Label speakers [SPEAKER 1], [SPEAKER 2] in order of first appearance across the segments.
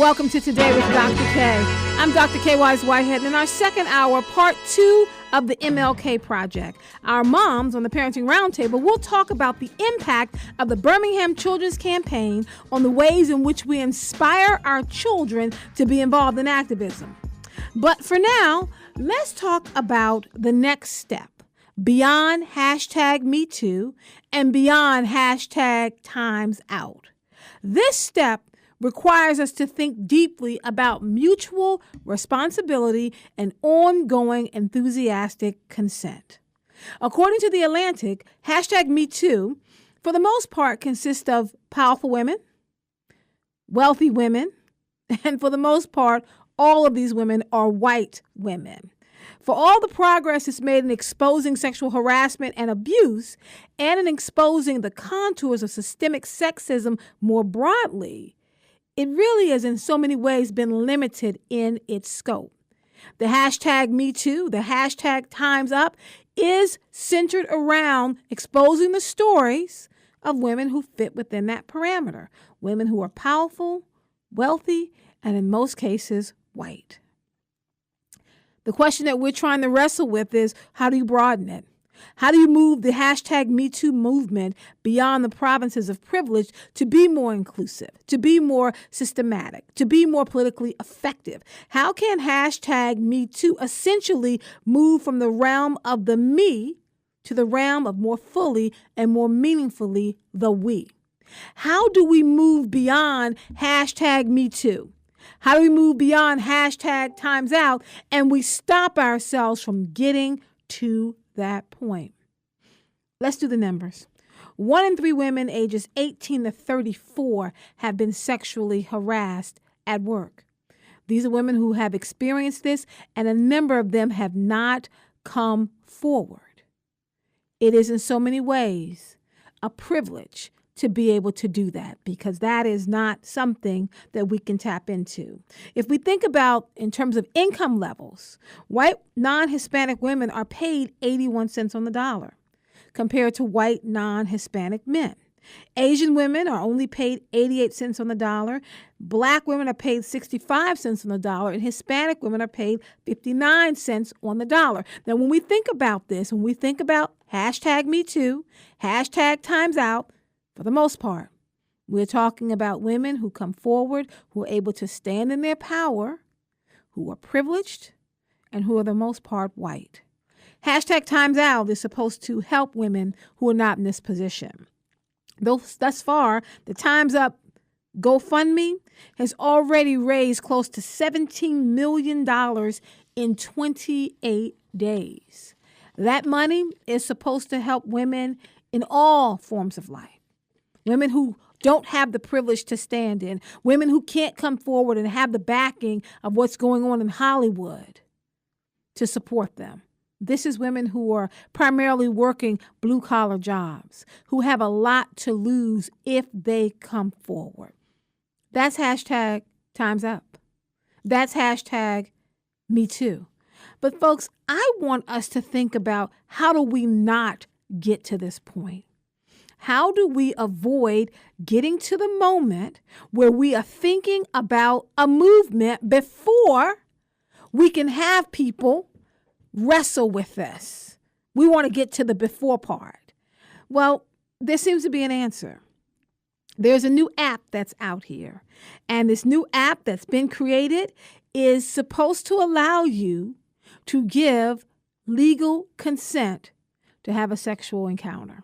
[SPEAKER 1] Welcome to Today with Dr. Kaye. I'm Dr. Kaye Whitehead, and in our second hour, part 2 of the MLK Project. Our moms on the Parenting Roundtable will talk about the impact of the Birmingham Children's Campaign on the ways in which we inspire our children to be involved in activism. But for now, let's talk about the next step beyond #MeToo and beyond #TimesOut. This step requires us to think deeply about mutual responsibility and ongoing enthusiastic consent. According to The Atlantic, #MeToo, for the most part, consists of powerful women, wealthy women, and for the most part, all of these women are white women. For all the progress it's made in exposing sexual harassment and abuse and in exposing the contours of systemic sexism more broadly, it really has in so many ways been limited in its scope. The #MeToo, the #TimesUp, is centered around exposing the stories of women who fit within that parameter, women who are powerful, wealthy, and in most cases, white. The question that we're trying to wrestle with is, how do you broaden it? How do you move the #MeToo movement beyond the provinces of privilege to be more inclusive, to be more systematic, to be more politically effective? How can #MeToo essentially move from the realm of the me to the realm of more fully and more meaningfully the we? How do we move beyond #MeToo? How do we move beyond #TimesOut and we stop ourselves from getting to that point? Let's do the numbers. 1 in 3 women ages 18 to 34 have been sexually harassed at work. These are women who have experienced this, and a number of them have not come forward. It is in so many ways a privilege to be able to do that, because that is not something that we can tap into. If we think about in terms of income levels, white non-Hispanic women are paid 81 cents on the dollar compared to white non-Hispanic men. Asian women are only paid 88 cents on the dollar. Black women are paid 65 cents on the dollar, and Hispanic women are paid 59 cents on the dollar. Now, when we think about this, when we think about #MeToo, #TimesOut, for the most part, we're talking about women who come forward, who are able to stand in their power, who are privileged, and who are the most part white. #TimesOut is supposed to help women who are not in this position. Thus far, the Time's Up GoFundMe has already raised close to $17 million in 28 days. That money is supposed to help women in all forms of life. Women who don't have the privilege to stand in, women who can't come forward and have the backing of what's going on in Hollywood to support them. This is women who are primarily working blue-collar jobs, who have a lot to lose if they come forward. That's #TimesUp. That's #MeToo. But folks, I want us to think about, how do we not get to this point? How do we avoid getting to the moment where we are thinking about a movement before we can have people wrestle with this? We want to get to the before part. Well, there seems to be an answer. There's a new app that's out here, and this new app that's been created is supposed to allow you to give legal consent to have a sexual encounter.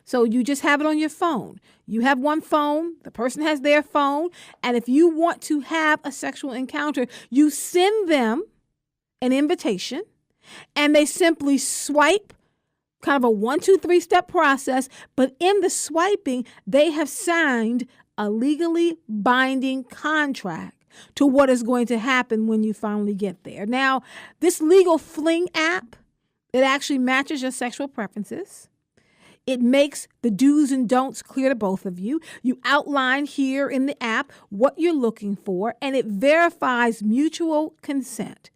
[SPEAKER 1] So you just have it on your phone. You have one phone, the person has their phone, and if you want to have a sexual encounter, you send them an invitation, and they simply swipe, kind of a 1, 2, 3 step process, but in the swiping, they have signed a legally binding contract to what is going to happen when you finally get there. Now, this Legal Fling app, it actually matches your sexual preferences. It makes the do's and don'ts clear to both of you. You outline here in the app what you're looking for, and it verifies mutual consent.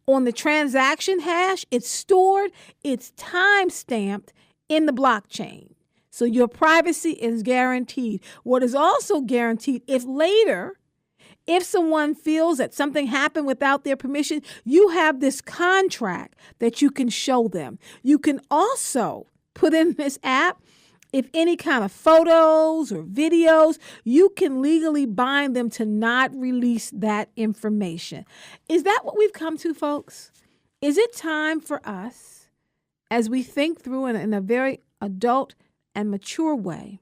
[SPEAKER 1] On the transaction hash, it's stored, it's time-stamped in the blockchain. So your privacy is guaranteed. What is also guaranteed, if later If someone feels that something happened without their permission, you have this contract that you can show them. You can also put in this app, if any kind of photos or videos, you can legally bind them to not release that information. Is that what we've come to, folks? Is it time for us, as we think through in a very adult and mature way,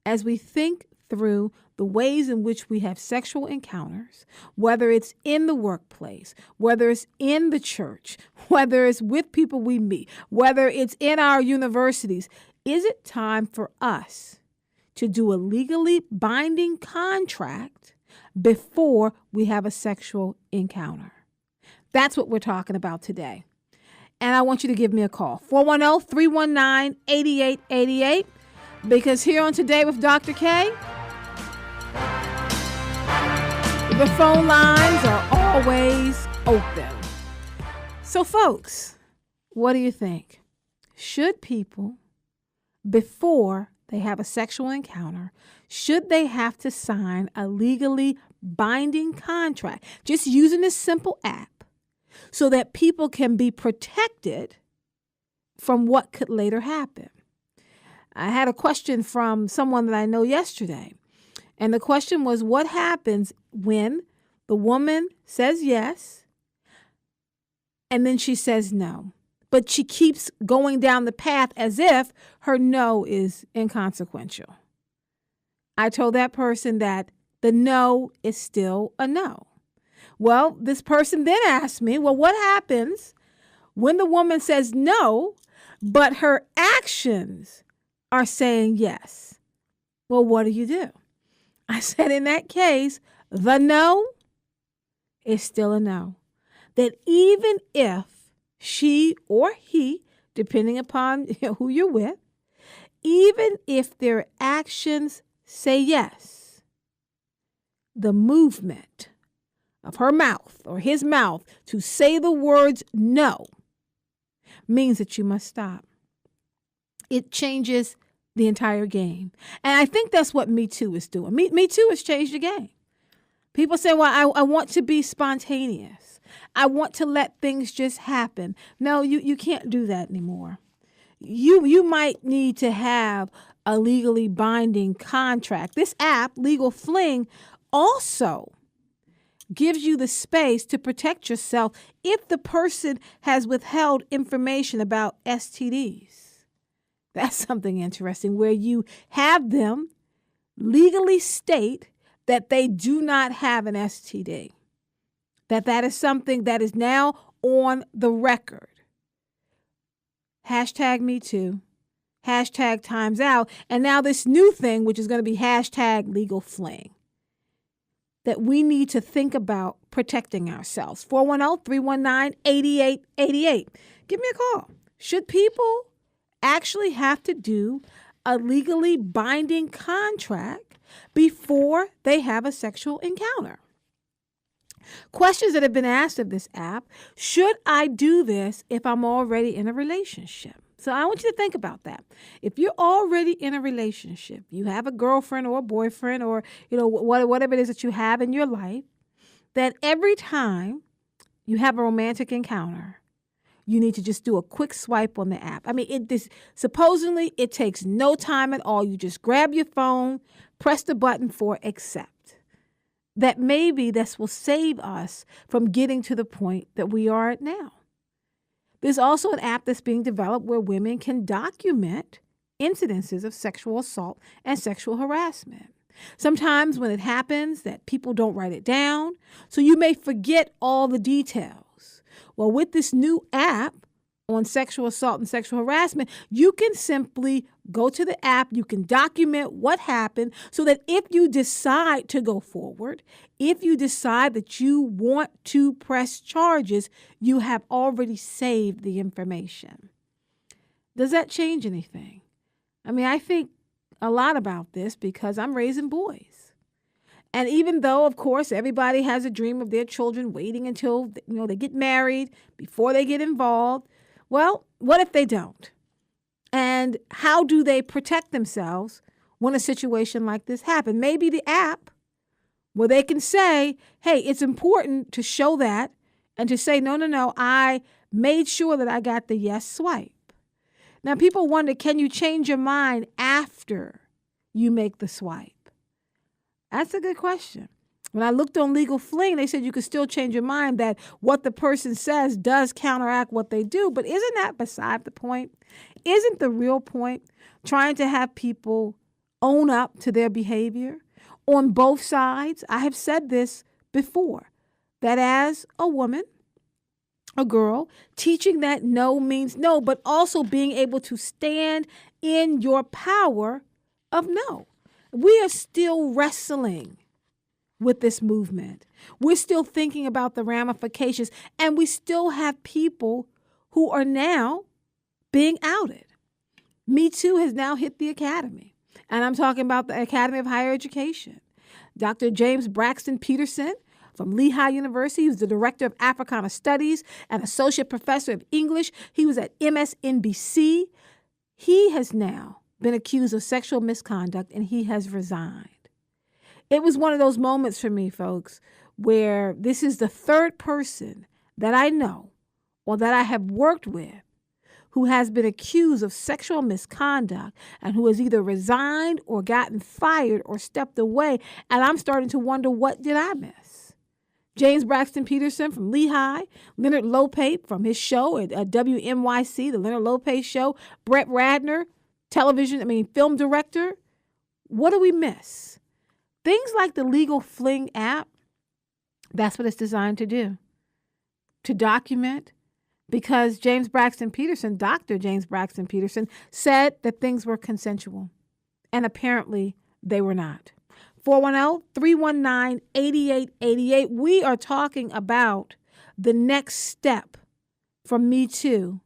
[SPEAKER 1] as we think through the ways in which we have sexual encounters, whether it's in the workplace, whether it's in the church, whether it's with people we meet, whether it's in our universities, is it time for us to do a legally binding contract before we have a sexual encounter? That's what we're talking about today. And I want you to give me a call, 410-319-8888, because here on Today with Dr. Kaye, the phone lines are always open. So, folks, what do you think? Should people, before they have a sexual encounter, should they have to sign a legally binding contract, just using this simple app, so that people can be protected from what could later happen? I had a question from someone that I know yesterday, and the question was, what happens when the woman says yes and then she says no, but she keeps going down the path as if her no is inconsequential? I told that person that the no is still a no. Well, this person then asked me, well, what happens when the woman says no, but her actions are saying yes? Well, what do? I said, in that case, the no is still a no. That even if she or he, depending upon who you're with, even if their actions say yes, the movement of her mouth or his mouth to say the words no means that you must stop. It changes the entire game. And I think that's what Me Too is doing. Me Too has changed the game. People say, well, I want to be spontaneous. I want to let things just happen. No, you can't do that anymore. You might need to have a legally binding contract. This app, Legal Fling, also gives you the space to protect yourself if the person has withheld information about STDs. That's something interesting, where you have them legally state that they do not have an STD, that is something that is now on the record. Hashtag Me Too, hashtag Times Out, and now this new thing, which is going to be hashtag Legal Fling, that we need to think about protecting ourselves. 410-319-8888. Give me a call. Should people actually have to do a legally binding contract before they have a sexual encounter? Questions that have been asked of this app: should I do this if I'm already in a relationship? So I want you to think about that. If you're already in a relationship, you have a girlfriend or a boyfriend, or whatever it is that you have in your life, that every time you have a romantic encounter, you need to just do a quick swipe on the app. I mean, supposedly it takes no time at all. You just grab your phone, press the button for accept. That maybe this will save us from getting to the point that we are at now. There's also an app that's being developed where women can document incidences of sexual assault and sexual harassment. Sometimes when it happens, that people don't write it down, so you may forget all the details. Well, with this new app on sexual assault and sexual harassment, you can simply go to the app, you can document what happened, so that if you decide to go forward, if you decide that you want to press charges, you have already saved the information. Does that change anything? I mean, I think a lot about this because I'm raising boys. And even though, of course, everybody has a dream of their children waiting until they get married before they get involved, well, what if they don't? And how do they protect themselves when a situation like this happens? Maybe the app where they can say, hey, it's important to show that and to say, no, I made sure that I got the yes swipe. Now, people wonder, can you change your mind after you make the swipe? That's a good question. When I looked on Legal Fling, they said you could still change your mind, that what the person says does counteract what they do. But isn't that beside the point? Isn't the real point trying to have people own up to their behavior on both sides? I have said this before, that as a woman, a girl, teaching that no means no, but also being able to stand in your power of no. We are still wrestling with this movement. We're still thinking about the ramifications, and we still have people who are now being outed. Me Too has now hit the academy, and I'm talking about the Academy of Higher Education. Dr. James Braxton Peterson from Lehigh University, he was the director of Africana Studies and associate professor of English. He was at MSNBC. He has now been accused of sexual misconduct, and he has resigned. It was one of those moments for me, folks, where this is the third person that I know or that I have worked with who has been accused of sexual misconduct and who has either resigned or gotten fired or stepped away. And I'm starting to wonder, what did I miss? James Braxton Peterson from Lehigh, Leonard Lopate from his show at WNYC, the Leonard Lopate Show, Brett Radner, film director. What do we miss? Things like the Legal Fling app, that's what it's designed to do, to document, because Dr. James Braxton Peterson said that things were consensual, and apparently they were not. 410-319-8888. We are talking about the next step from Me Too,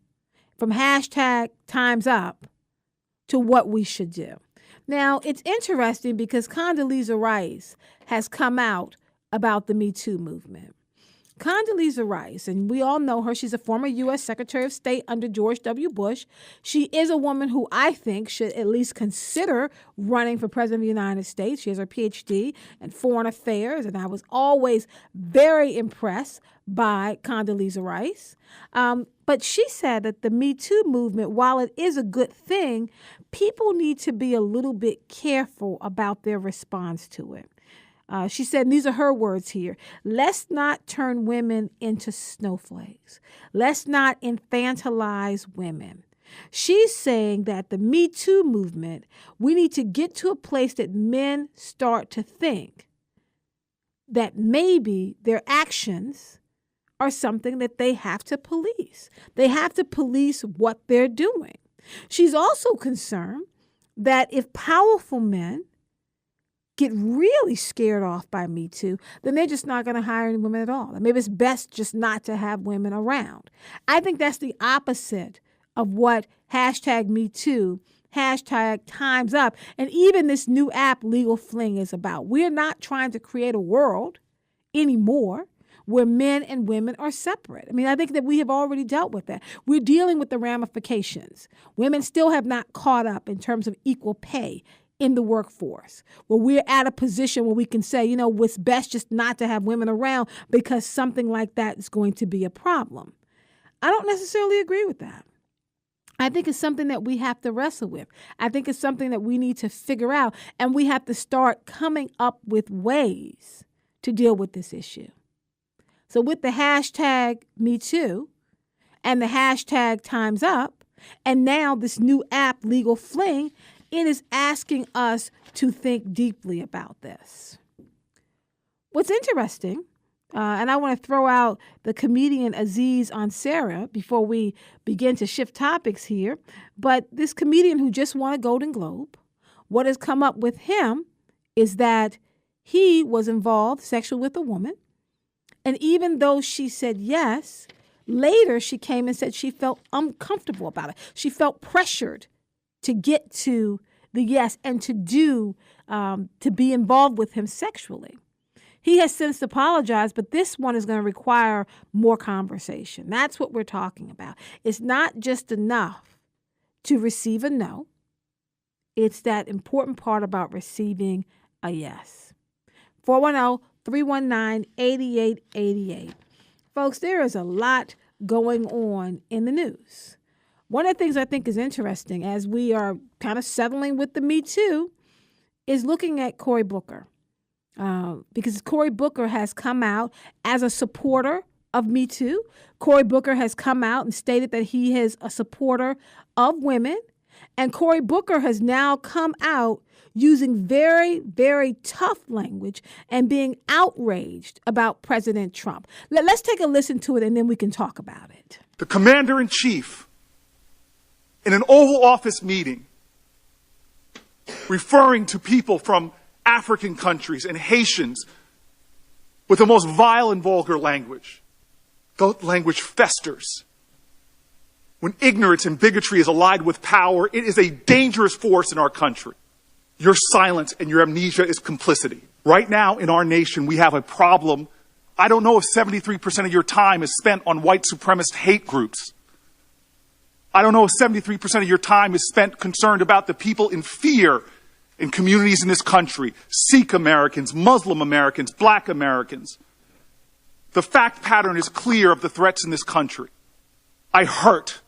[SPEAKER 1] from hashtag Time's Up to what we should do. Now, it's interesting because Condoleezza Rice has come out about the Me Too movement. Condoleezza Rice, and we all know her, she's a former U.S. Secretary of State under George W. Bush. She is a woman who I think should at least consider running for President of the United States. She has her Ph.D. in Foreign Affairs, and I was always very impressed by Condoleezza Rice. But she said that the Me Too movement, while it is a good thing, people need to be a little bit careful about their response to it. She said, and these are her words here, let's not turn women into snowflakes. Let's not infantilize women. She's saying that the Me Too movement, we need to get to a place that men start to think that maybe their actions are something that they have to police. They have to police what they're doing. She's also concerned that if powerful men get really scared off by Me Too, then they're just not going to hire any women at all. And maybe it's best just not to have women around. I think that's the opposite of what hashtag Me Too, hashtag Time's Up, and even this new app, Legal Fling, is about. We're not trying to create a world anymore where men and women are separate. I mean, I think that we have already dealt with that. We're dealing with the ramifications. Women still have not caught up in terms of equal pay in the workforce, where we're at a position where we can say, it's best just not to have women around because something like that is going to be a problem. I don't necessarily agree with that. I think it's something that we have to wrestle with. I think it's something that we need to figure out, and we have to start coming up with ways to deal with this issue. So with the hashtag Me Too and the hashtag Time's Up, and now this new app, Legal Fling, it is asking us to think deeply about this. What's interesting, and I want to throw out the comedian Aziz Ansari before we begin to shift topics here, but this comedian who just won a Golden Globe, what has come up with him is that he was involved sexually with a woman. And even though she said yes, later she came and said she felt uncomfortable about it. She felt pressured to get to the yes and to be involved with him sexually. He has since apologized, but this one is going to require more conversation. That's what we're talking about. It's not just enough to receive a no. It's that important part about receiving a yes. 410-319-8888. Folks, there is a lot going on in the news. One of the things I think is interesting as we are kind of settling with the Me Too is looking at Cory Booker. Because Cory Booker has come out as a supporter of Me Too. Cory Booker has come out and stated that he is a supporter of women. And Cory Booker has now come out using very, very tough language and being outraged about President Trump. Let's take a listen to it and then we can talk about it.
[SPEAKER 2] The commander-in-chief, in an Oval Office meeting, referring to people from African countries and Haitians with the most vile and vulgar language. The language festers. When ignorance and bigotry is allied with power, it is a dangerous force in our country. Your silence and your amnesia is complicity. Right now in our nation, we have a problem. I don't know if 73% of your time is spent on white supremacist hate groups. I don't know if 73% of your time is spent concerned about the people in fear in communities in this country, Sikh Americans, Muslim Americans, Black Americans. The fact pattern is clear of the threats in this country. I hurt.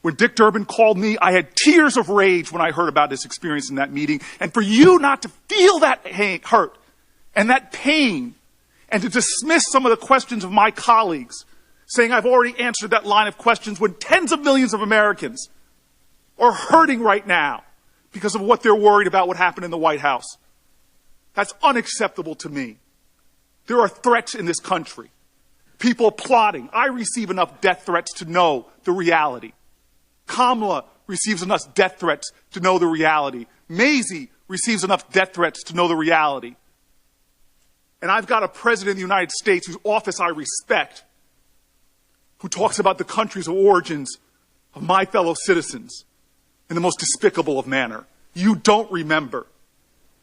[SPEAKER 2] When Dick Durbin called me, I had tears of rage when I heard about his experience in that meeting. And for you not to feel that hurt and that pain and to dismiss some of the questions of my colleagues, saying I've already answered that line of questions when tens of millions of Americans are hurting right now because of what they're worried about what happened in the White House. That's unacceptable to me. There are threats in this country. People plotting. I receive enough death threats to know the reality. Kamala receives enough death threats to know the reality. Maisie receives enough death threats to know the reality. And I've got a president of the United States whose office I respect, who talks about the countries of origins of my fellow citizens in the most despicable of manner. You don't remember.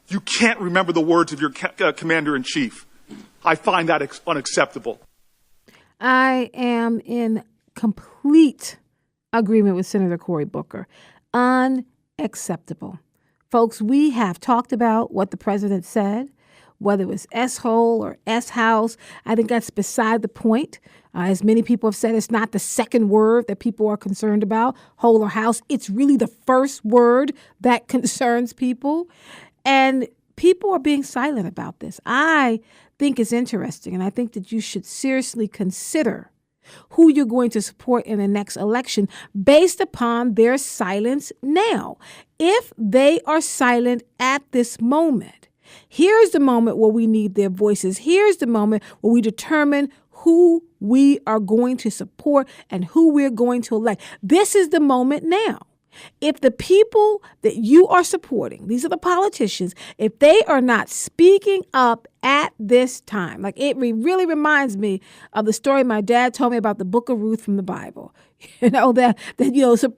[SPEAKER 2] You can't remember the words of your commander-in-chief. I find that unacceptable.
[SPEAKER 1] I am in complete agreement with Senator Cory Booker. Unacceptable. Folks, we have talked about what the president said, whether it was S-hole or S-house. I think that's beside the point. As many people have said, it's not the second word that people are concerned about, hole or house. It's really the first word that concerns people. And people are being silent about this. I think it's interesting, and I think that you should seriously consider who you're going to support in the next election based upon their silence now. If they are silent at this moment, here's the moment where we need their voices. Here's the moment where we determine who we are going to support and who we're going to elect. This is the moment now. If the people that you are supporting, these are the politicians, if they are not speaking up at this time, like it really reminds me of the story my dad told me about the book of Ruth from the Bible. So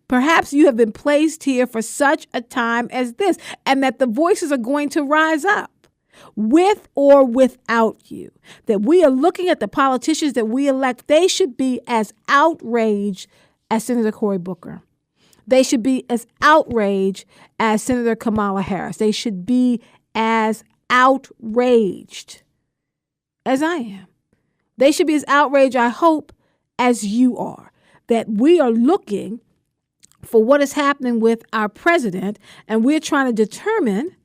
[SPEAKER 1] perhaps you have been placed here for such a time as this, and that the voices are going to rise up with or without you. That we are looking at the politicians that we elect, they should be as outraged as Senator Cory Booker. They should be as outraged as Senator Kamala Harris. They should be as outraged as I am. They should be as outraged, I hope, as you are. That we are looking for what is happening with our president, and we're trying to determine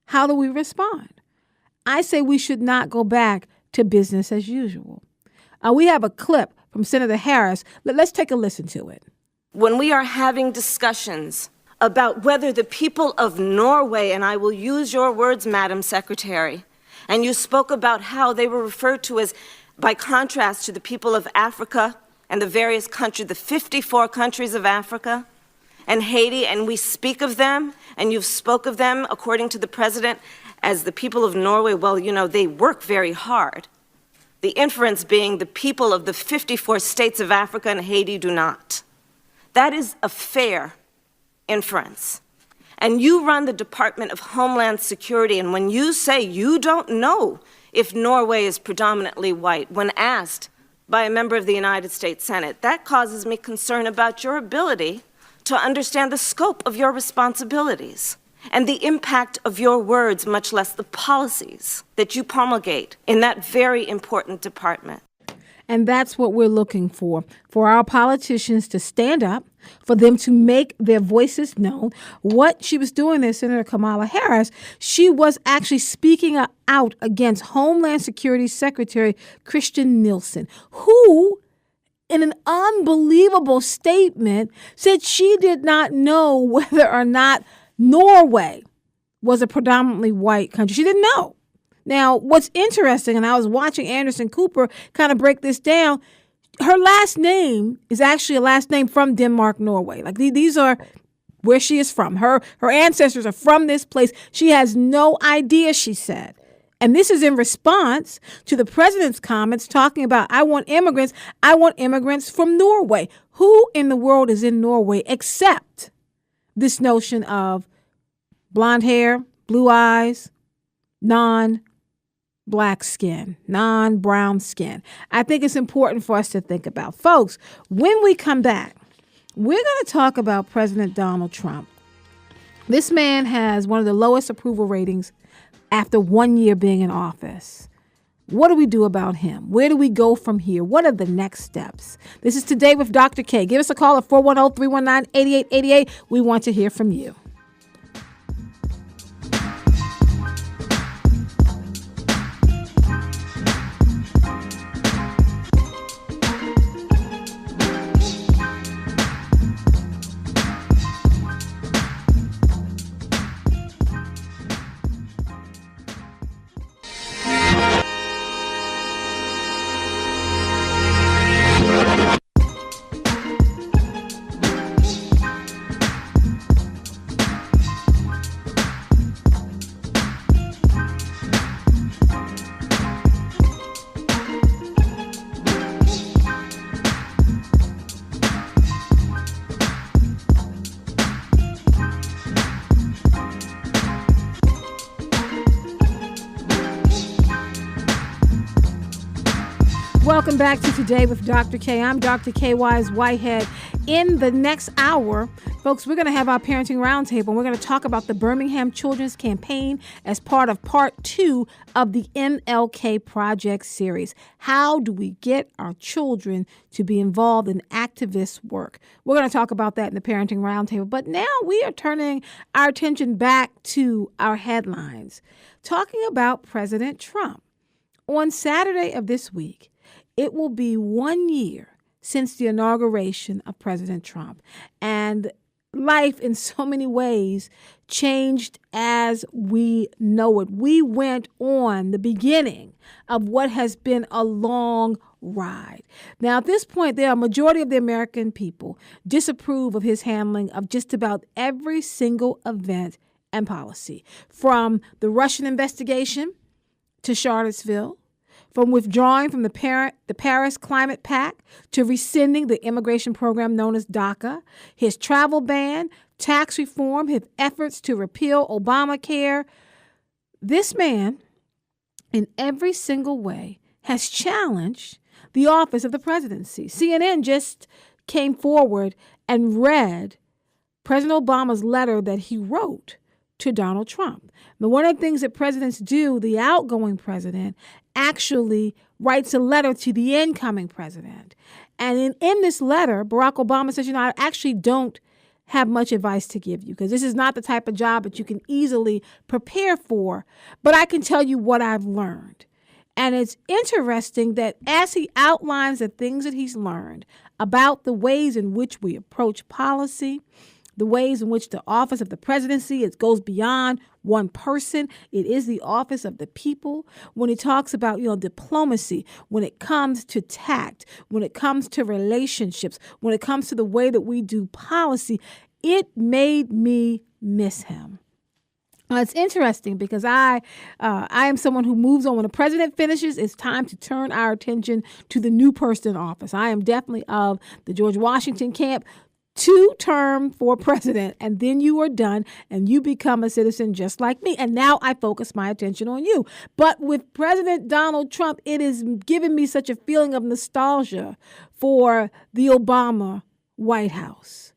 [SPEAKER 1] how do we respond. I say we should not go back to business as usual. We have a clip from Senator Harris. Let's take a listen to it.
[SPEAKER 3] When we are having discussions about whether the people of Norway, and I will use your words, Madam Secretary, and you spoke about how they were referred to as, by contrast to the people of Africa and the various countries, the 54 countries of Africa and Haiti, and we speak of them, and you've spoke of them, according to the president, as the people of Norway. Well, they work very hard. The inference being the people of the 54 states of Africa and Haiti do not. That is a fair inference. And you run the Department of Homeland Security, and when you say you don't know if Norway is predominantly white, when asked by a member of the United States Senate, that causes me concern about your ability to understand the scope of your responsibilities. and the impact of your words, much less the policies that you promulgate in that very important department.
[SPEAKER 1] And that's what we're looking for our politicians to stand up, for them to make their voices known. What she was doing there, Senator Kamala Harris, she was actually speaking out against Homeland Security Secretary Christian Nielsen, who, in an unbelievable statement, said she did not know whether or not Norway was a predominantly white country. She didn't know. Now, what's interesting, and I was watching Anderson Cooper kind of break this down, her last name is actually a last name from Denmark, Norway. Like these are where she is from. Her ancestors are from this place. She has no idea, she said. And this is in response to the president's comments talking about, I want immigrants from Norway. Who in the world is in Norway except this notion of blonde hair, blue eyes, non-black skin, non-brown skin? I think it's important for us to think about. Folks, when we come back, we're going to talk about President Donald Trump. This man has one of the lowest approval ratings after 1 year being in office. What do we do about him? Where do we go from here? What are the next steps? This is Today with Dr. Kaye. Give us a call at 410-319-8888. We want to hear from you. Welcome back to Today with Dr. Kaye. I'm Dr. Kaye Wise Whitehead. In the next hour, folks, we're going to have our parenting roundtable, and we're going to talk about the Birmingham Children's Campaign as part of part 2 of the MLK Project series. How do we get our children to be involved in activist work? We're going to talk about that in the parenting roundtable. But now we are turning our attention back to our headlines, talking about President Trump. On Saturday of this week, it will be 1 year since the inauguration of President Trump. And life in so many ways changed as we know it. We went on the beginning of what has been a long ride. Now, at this point, a majority of the American people disapprove of his handling of just about every single event and policy, from the Russian investigation to Charlottesville, from withdrawing from the Paris Climate Pact to rescinding the immigration program known as DACA, his travel ban, tax reform, his efforts to repeal Obamacare. This man, in every single way, has challenged the office of the presidency. CNN just came forward and read President Obama's letter that he wrote to Donald Trump. Now, one of the things that presidents do, the outgoing president actually writes a letter to the incoming president. And in this letter, Barack Obama says, I actually don't have much advice to give you because this is not the type of job that you can easily prepare for, but I can tell you what I've learned. And it's interesting that as he outlines the things that he's learned about the ways in which we approach policy, the ways in which the office of the presidency, it goes beyond one person. It is the office of the people. When he talks about, diplomacy, when it comes to tact, when it comes to relationships, when it comes to the way that we do policy, it made me miss him. It's interesting because I am someone who moves on. When the president finishes, it's time to turn our attention to the new person in office. I am definitely of the George Washington camp. 2-term for president, and then you are done and you become a citizen just like me. And now I focus my attention on you. But with President Donald Trump, it is giving me such a feeling of nostalgia for the Obama White House.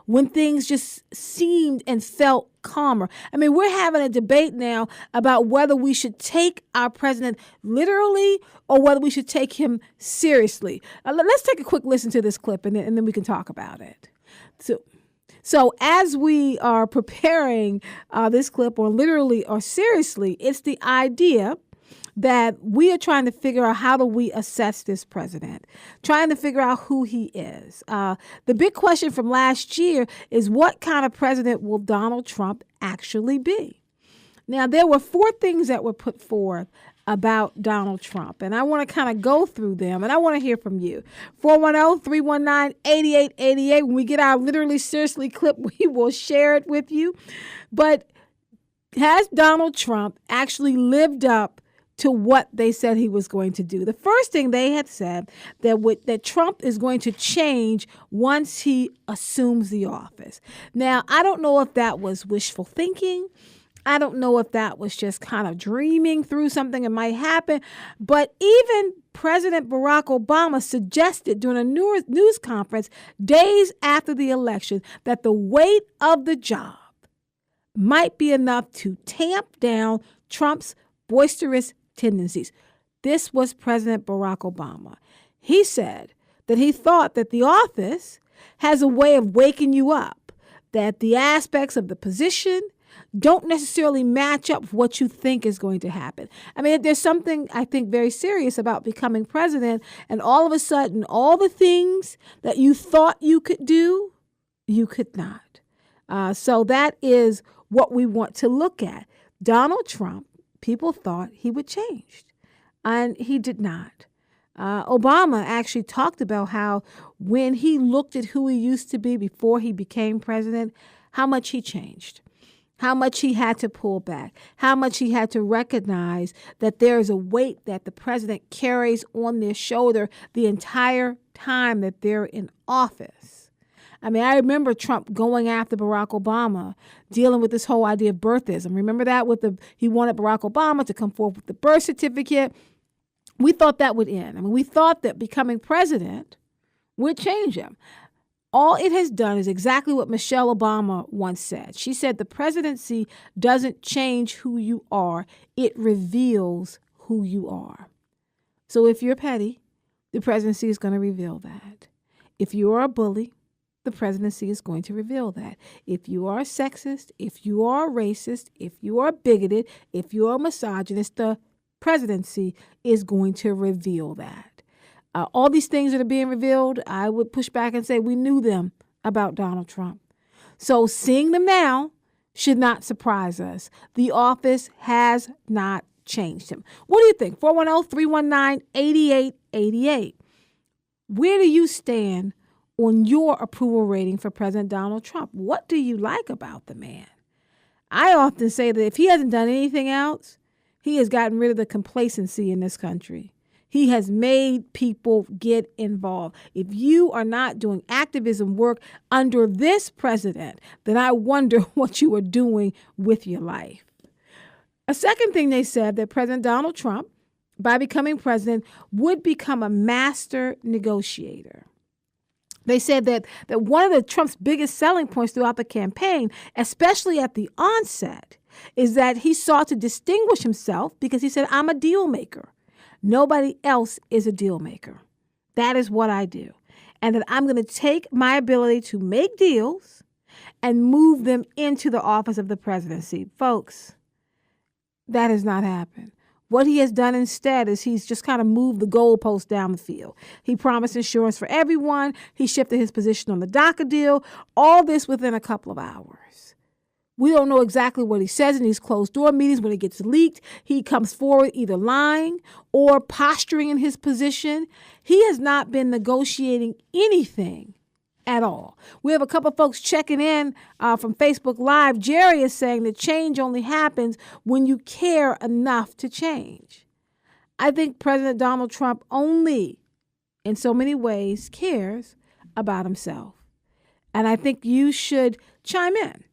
[SPEAKER 1] when things just seemed and felt calmer. I mean, we're having a debate now about whether we should take our president literally or whether we should take him seriously. Let's take a quick listen to this clip, and then we can talk about it. So as we are preparing this clip, or literally or seriously, it's the idea that we are trying to figure out how do we assess this president, trying to figure out who he is. The big question from last year is, what kind of president will Donald Trump actually be? Now, there were 4 things that were put forth about Donald Trump, and I want to kind of go through them, and I want to hear from you. 410-319-8888. When we get our Literally Seriously clip, we will share it with you. But has Donald Trump actually lived up to what they said he was going to do? The first thing they had said that Trump is going to change once he assumes the office. Now, I don't know if that was wishful thinking. I don't know if that was just kind of dreaming through something that might happen. But even President Barack Obama suggested during a news conference days after the election that the weight of the job might be enough to tamp down Trump's boisterous tendencies. This was President Barack Obama. He said that he thought that the office has a way of waking you up, that the aspects of the position don't necessarily match up with what you think is going to happen. I mean, there's something, I think, very serious about becoming president, and all of a sudden, all the things that you thought you could do, you could not. So that is what we want to look at. Donald Trump, people thought he would change, and he did not. Obama actually talked about how when he looked at who he used to be before he became president, how much he changed, how much he had to pull back, how much he had to recognize that there is a weight that the president carries on their shoulder the entire time that they're in office. I mean, I remember Trump going after Barack Obama, dealing with this whole idea of birthism. Remember that he wanted Barack Obama to come forward with the birth certificate. We thought that would end. I mean, we thought that becoming president would change him. All it has done is exactly what Michelle Obama once said. She said the presidency doesn't change who you are. It reveals who you are. So if you're petty, the presidency is going to reveal that. If you are a bully, the presidency is going to reveal that. If you are a sexist, if you are a racist, if you are bigoted, if you are a misogynist, the presidency is going to reveal that. All these things that are being revealed, I would push back and say we knew them about Donald Trump. So seeing them now should not surprise us. The office has not changed him. What do you think? 410-319-8888. Where do you stand on your approval rating for President Donald Trump? What do you like about the man? I often say that if he hasn't done anything else, he has gotten rid of the complacency in this country. He has made people get involved. If you are not doing activism work under this president, then I wonder what you are doing with your life. A second thing they said, that President Donald Trump, by becoming president, would become a master negotiator. They said that one of Trump's biggest selling points throughout the campaign, especially at the onset, is that he sought to distinguish himself because he said, I'm a deal maker. Nobody else is a deal maker. That is what I do. And that I'm going to take my ability to make deals and move them into the office of the presidency. Folks, that has not happened. What he has done instead is he's just kind of moved the goalpost down the field. He promised insurance for everyone. He shifted his position on the DACA deal. All this within a couple of hours. We don't know exactly what he says in these closed-door meetings. When it gets leaked, he comes forward either lying or posturing in his position. He has not been negotiating anything at all. We have a couple of folks checking in from Facebook Live. Jerry is saying that change only happens when you care enough to change. I think President Donald Trump only, in so many ways, cares about himself. And I think you should chime in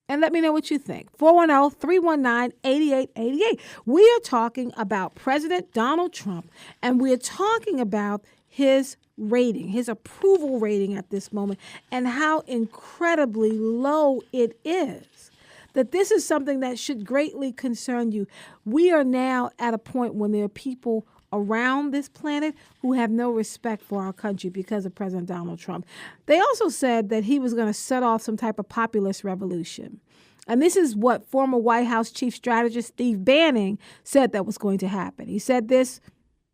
[SPEAKER 1] and let me know what you think. 410-319-8888. We are talking about President Donald Trump, and we are talking about his rating, his approval rating at this moment, and how incredibly low it is. That this is something that should greatly concern you. We are now at a point when there are people around this planet who have no respect for our country because of President Donald Trump. They also said that he was going to set off some type of populist revolution. And this is what former White House chief strategist Steve Bannon said that was going to happen. He said this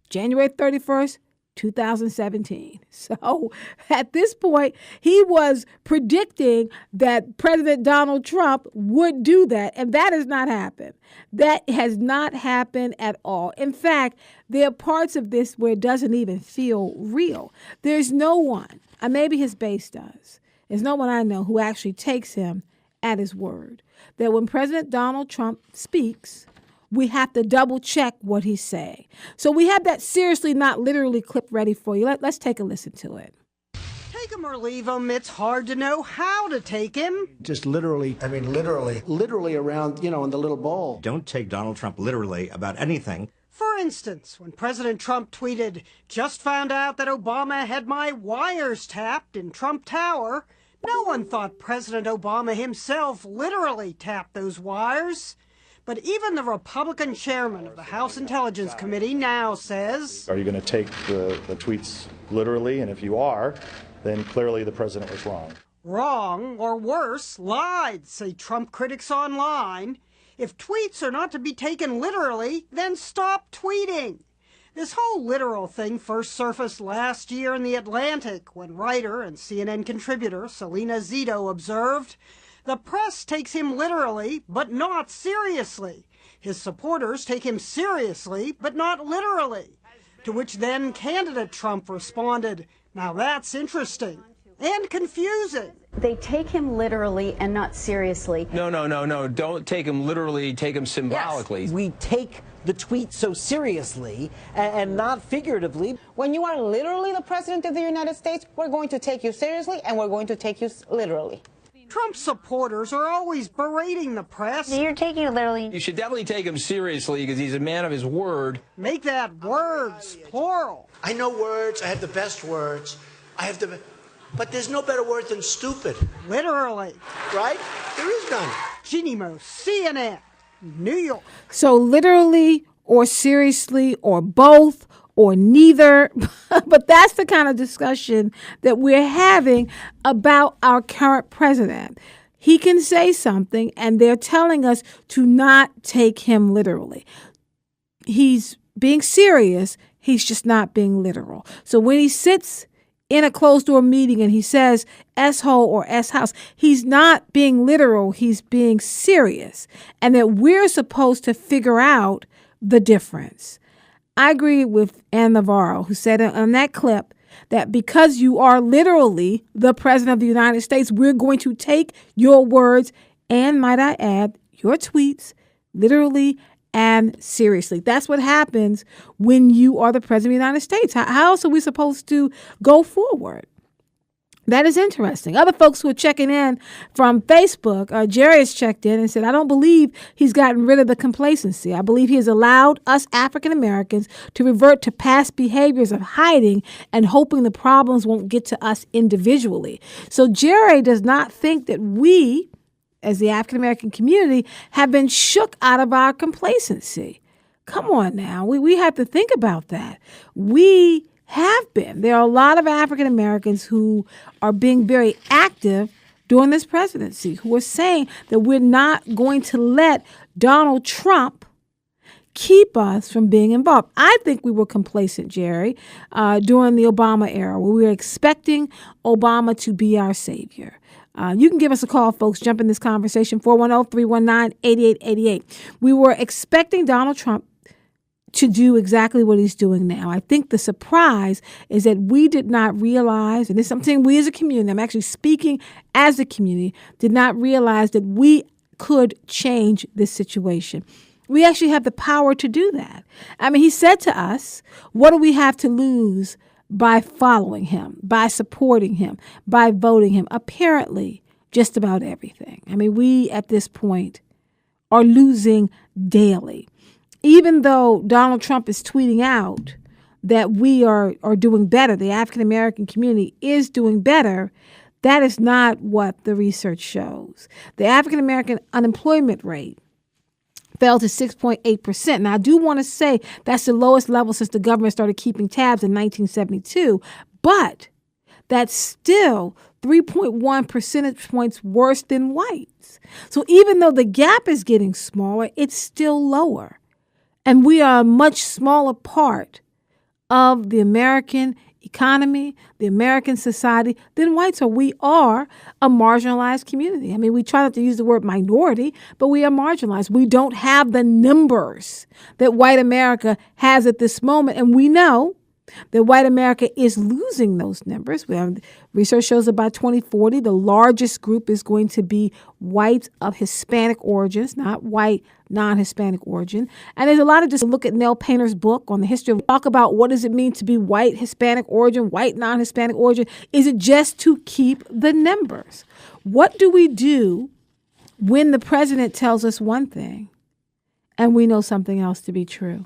[SPEAKER 1] January 31st, 2017. So at this point, he was predicting that President Donald Trump would do that, and that has not happened. That has not happened at all. In fact, there are parts of this where it doesn't even feel real. There's no one, maybe his base does, there's no one I know who actually takes him at his word. That when President Donald Trump speaks, we have to double check what he's saying. So we have that seriously, not literally clip ready for you. Let's take a listen to it.
[SPEAKER 4] Take him or leave him, it's hard to know how to take him.
[SPEAKER 5] Just literally, literally around, in the little bowl.
[SPEAKER 6] Don't take Donald Trump literally about anything.
[SPEAKER 4] For instance, when President Trump tweeted, "Just found out that Obama had my wires tapped in Trump Tower," no one thought President Obama himself literally tapped those wires. But even the Republican chairman of the House Intelligence Committee now says,
[SPEAKER 7] are you going to take the tweets literally? And if you are, then clearly the president was wrong.
[SPEAKER 4] Wrong, or worse, lied, say Trump critics online. If tweets are not to be taken literally, then stop tweeting. This whole literal thing first surfaced last year in The Atlantic when writer and CNN contributor Selena Zito observed, "The press takes him literally, but not seriously. His supporters take him seriously, but not literally." To which then candidate Trump responded, "Now that's interesting and confusing."
[SPEAKER 8] They take him literally and not seriously.
[SPEAKER 9] No. Don't take him literally, take him symbolically.
[SPEAKER 10] Yes. We take the tweet so seriously and not figuratively.
[SPEAKER 11] When you are literally the president of the United States, we're going to take you seriously and we're going to take you literally.
[SPEAKER 4] Trump supporters are always berating the press.
[SPEAKER 8] You're taking it literally.
[SPEAKER 9] You should definitely take him seriously because he's a man of his word.
[SPEAKER 4] Make that words, plural.
[SPEAKER 5] I know words. I have the best words. But there's no better word than stupid.
[SPEAKER 4] Literally.
[SPEAKER 5] Right? There is none.
[SPEAKER 4] Jeannie Mo, CNN, New York.
[SPEAKER 1] So literally or seriously or both or neither. But that's the kind of discussion that we're having about our current president. He can say something and they're telling us to not take him literally. He's being serious. He's just not being literal. So when he sits in a closed door meeting and he says S-hole or S-house, he's not being literal. He's being serious. And that we're supposed to figure out the difference. I agree with Ann Navarro, who said on that clip that because you are literally the president of the United States, we're going to take your words and, might I add, your tweets literally and seriously. That's what happens when you are the president of the United States. How else are we supposed to go forward? That is interesting. Other folks who are checking in from Facebook, Jerry has checked in and said, I don't believe he's gotten rid of the complacency. I believe he has allowed us African Americans to revert to past behaviors of hiding and hoping the problems won't get to us individually. So Jerry does not think that we, as the African American community, have been shook out of our complacency. Come on now. We have to think about that. We have been. There are a lot of African Americans who are being very active during this presidency, who are saying that we're not going to let Donald Trump keep us from being involved. I think we were complacent, Jerry, during the Obama era, where we were expecting Obama to be our savior. You can give us a call, folks. Jump in this conversation, 410-319-8888. We were expecting Donald Trump to do exactly what he's doing now. I think the surprise is that we did not realize, and this is something we as a community, I'm actually speaking as a community, did not realize that we could change this situation. We actually have the power to do that. I mean, he said to us, what do we have to lose by following him, by supporting him, by voting him? Apparently, just about everything. I mean, we at this point are losing daily. Even though Donald Trump is tweeting out that we are doing better, the African American community is doing better, that is not what the research shows. The African American unemployment rate fell to 6.8%. Now, I do want to say that's the lowest level since the government started keeping tabs in 1972, but that's still 3.1 percentage points worse than whites. So even though the gap is getting smaller, it's still lower. And we are a much smaller part of the American economy, the American society than whites are. We are a marginalized community. I mean, we try not to use the word minority, but we are marginalized. We don't have the numbers that white America has at this moment. And we know that white America is losing those numbers. Research shows that by 2040, the largest group is going to be whites of Hispanic origins, not white non-Hispanic origin. And there's a lot of just look at Nell Painter's book on the history of talk about what does it mean to be white Hispanic origin, white non-Hispanic origin. Is it just to keep the numbers? What do we do when the president tells us one thing and we know something else to be true?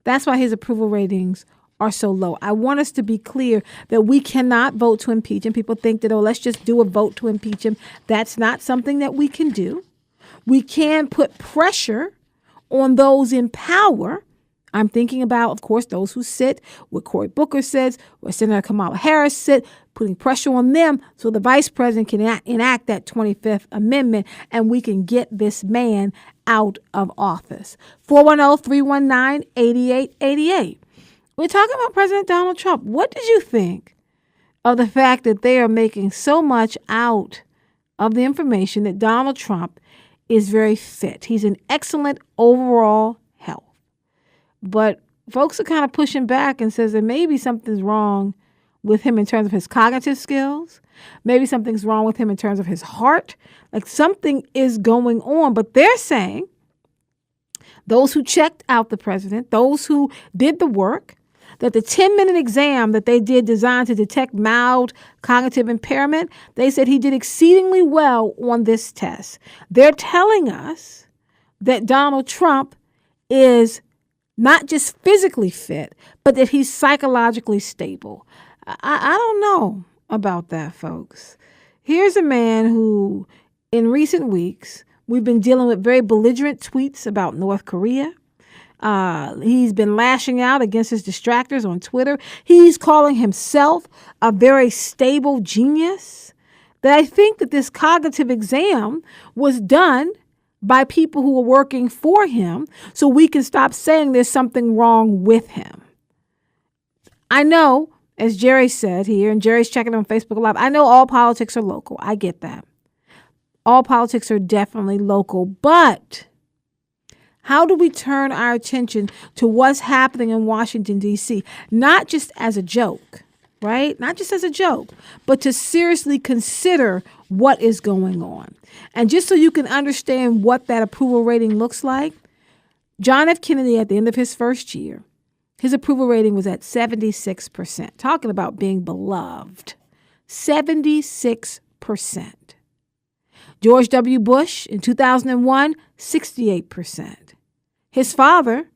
[SPEAKER 1] That's why his approval ratings are so low. I want us to be clear that we cannot vote to impeach him. People think that, let's just do a vote to impeach him. That's not something that we can do. We can put pressure on those in power. I'm thinking about, of course, those who sit, what Cory Booker says, what Senator Kamala Harris said, putting pressure on them so the vice president can enact that 25th Amendment and we can get this man out of office. 410-319-8888. We're talking about President Donald Trump. What did you think of the fact that they are making so much out of the information that Donald Trump is very fit? He's in excellent overall health. But folks are kind of pushing back and says that maybe something's wrong with him in terms of his cognitive skills. Maybe something's wrong with him in terms of his heart. Like something is going on. But they're saying those who checked out the president, those who did the work, that the 10-minute exam that they did designed to detect mild cognitive impairment, they said he did exceedingly well on this test. They're telling us that Donald Trump is not just physically fit, but that he's psychologically stable. I don't know about that, folks. Here's a man who, in recent weeks, we've been dealing with very belligerent tweets about North Korea. He's been lashing out against his distractors on Twitter. He's calling himself a very stable genius. That I think that this cognitive exam was done by people who are working for him so we can stop saying there's something wrong with him. I know, as Jerry said here, and Jerry's checking on Facebook Live, I know all politics are local. I get that. All politics are definitely local, but how do we turn our attention to what's happening in Washington, D.C., not just as a joke, right? Not just as a joke, but to seriously consider what is going on. And just so you can understand what that approval rating looks like, John F. Kennedy, at the end of his first year, his approval rating was at 76%. Talking about being beloved. 76%. George W. Bush, in 2001, 68%. His father,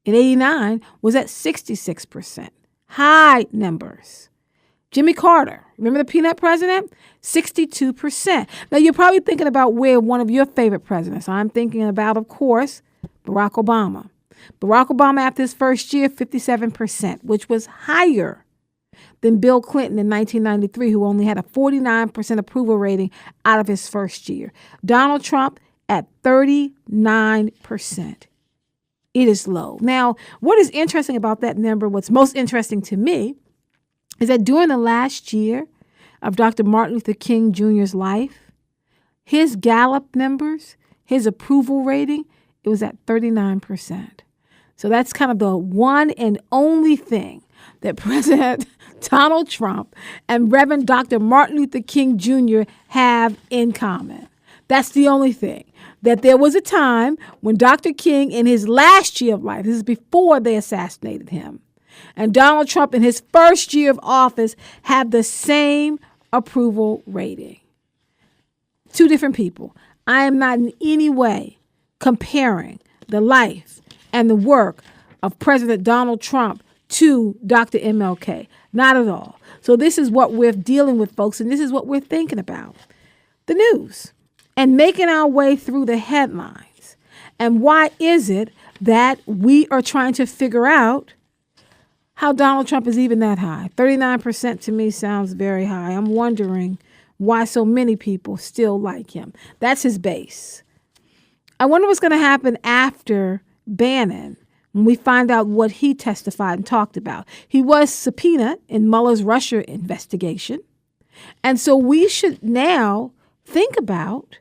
[SPEAKER 1] in 89, was at 66%. High numbers. Jimmy Carter, remember the peanut president? 62%. Now, you're probably thinking about where one of your favorite presidents. I'm thinking about, of course, Barack Obama. Barack Obama, after his first year, 57%, which was higher than Bill Clinton in 1993, who only had a 49% approval rating out of his first year. Donald Trump at 39%. It is low. Now, what is interesting about that number, what's most interesting to me, is that during the last year of Dr. Martin Luther King Jr.'s life, his Gallup numbers, his approval rating, it was at 39%. So that's kind of the one and only thing that President Donald Trump and Reverend Dr. Martin Luther King Jr. have in common. That's the only thing. That there was a time when Dr. King, in his last year of life, this is before they assassinated him, and Donald Trump, in his first year of office, had the same approval rating. Two different people. I am not in any way comparing the life and the work of President Donald Trump to Dr. MLK. Not at all. So this is what we're dealing with, folks, and this is what we're thinking about. The news and making our way through the headlines. And why is it that we are trying to figure out how Donald Trump is even that high? 39% to me sounds very high. I'm wondering why so many people still like him. That's his base. I wonder what's going to happen after Bannon when we find out what he testified and talked about. He was subpoenaed in Mueller's Russia investigation. And so we should now think about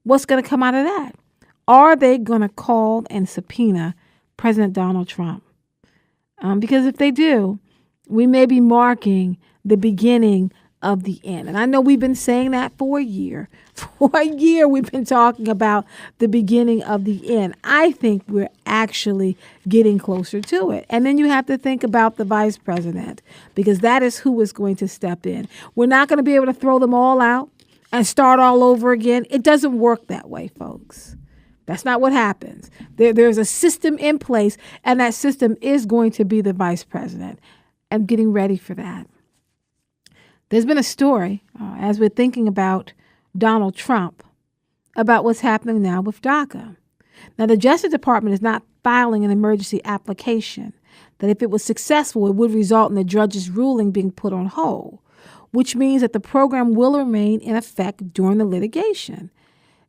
[SPEAKER 1] what's going to come out of that. Are they going to call and subpoena President Donald Trump? Because if they do, we may be marking the beginning of the end. And I know we've been saying that for a year. For a year, we've been talking about the beginning of the end. I think we're actually getting closer to it. And then you have to think about the vice president, because that is who is going to step in. We're not going to be able to throw them all out and start all over again. It doesn't work that way, folks. That's not what happens. There's a system in place, and that system is going to be the vice president. I'm getting ready for that. There's been a story, as we're thinking about Donald Trump, about what's happening now with DACA. Now, the Justice Department is not filing an emergency application that if it was successful, it would result in the judge's ruling being put on hold, which means that the program will remain in effect during the litigation.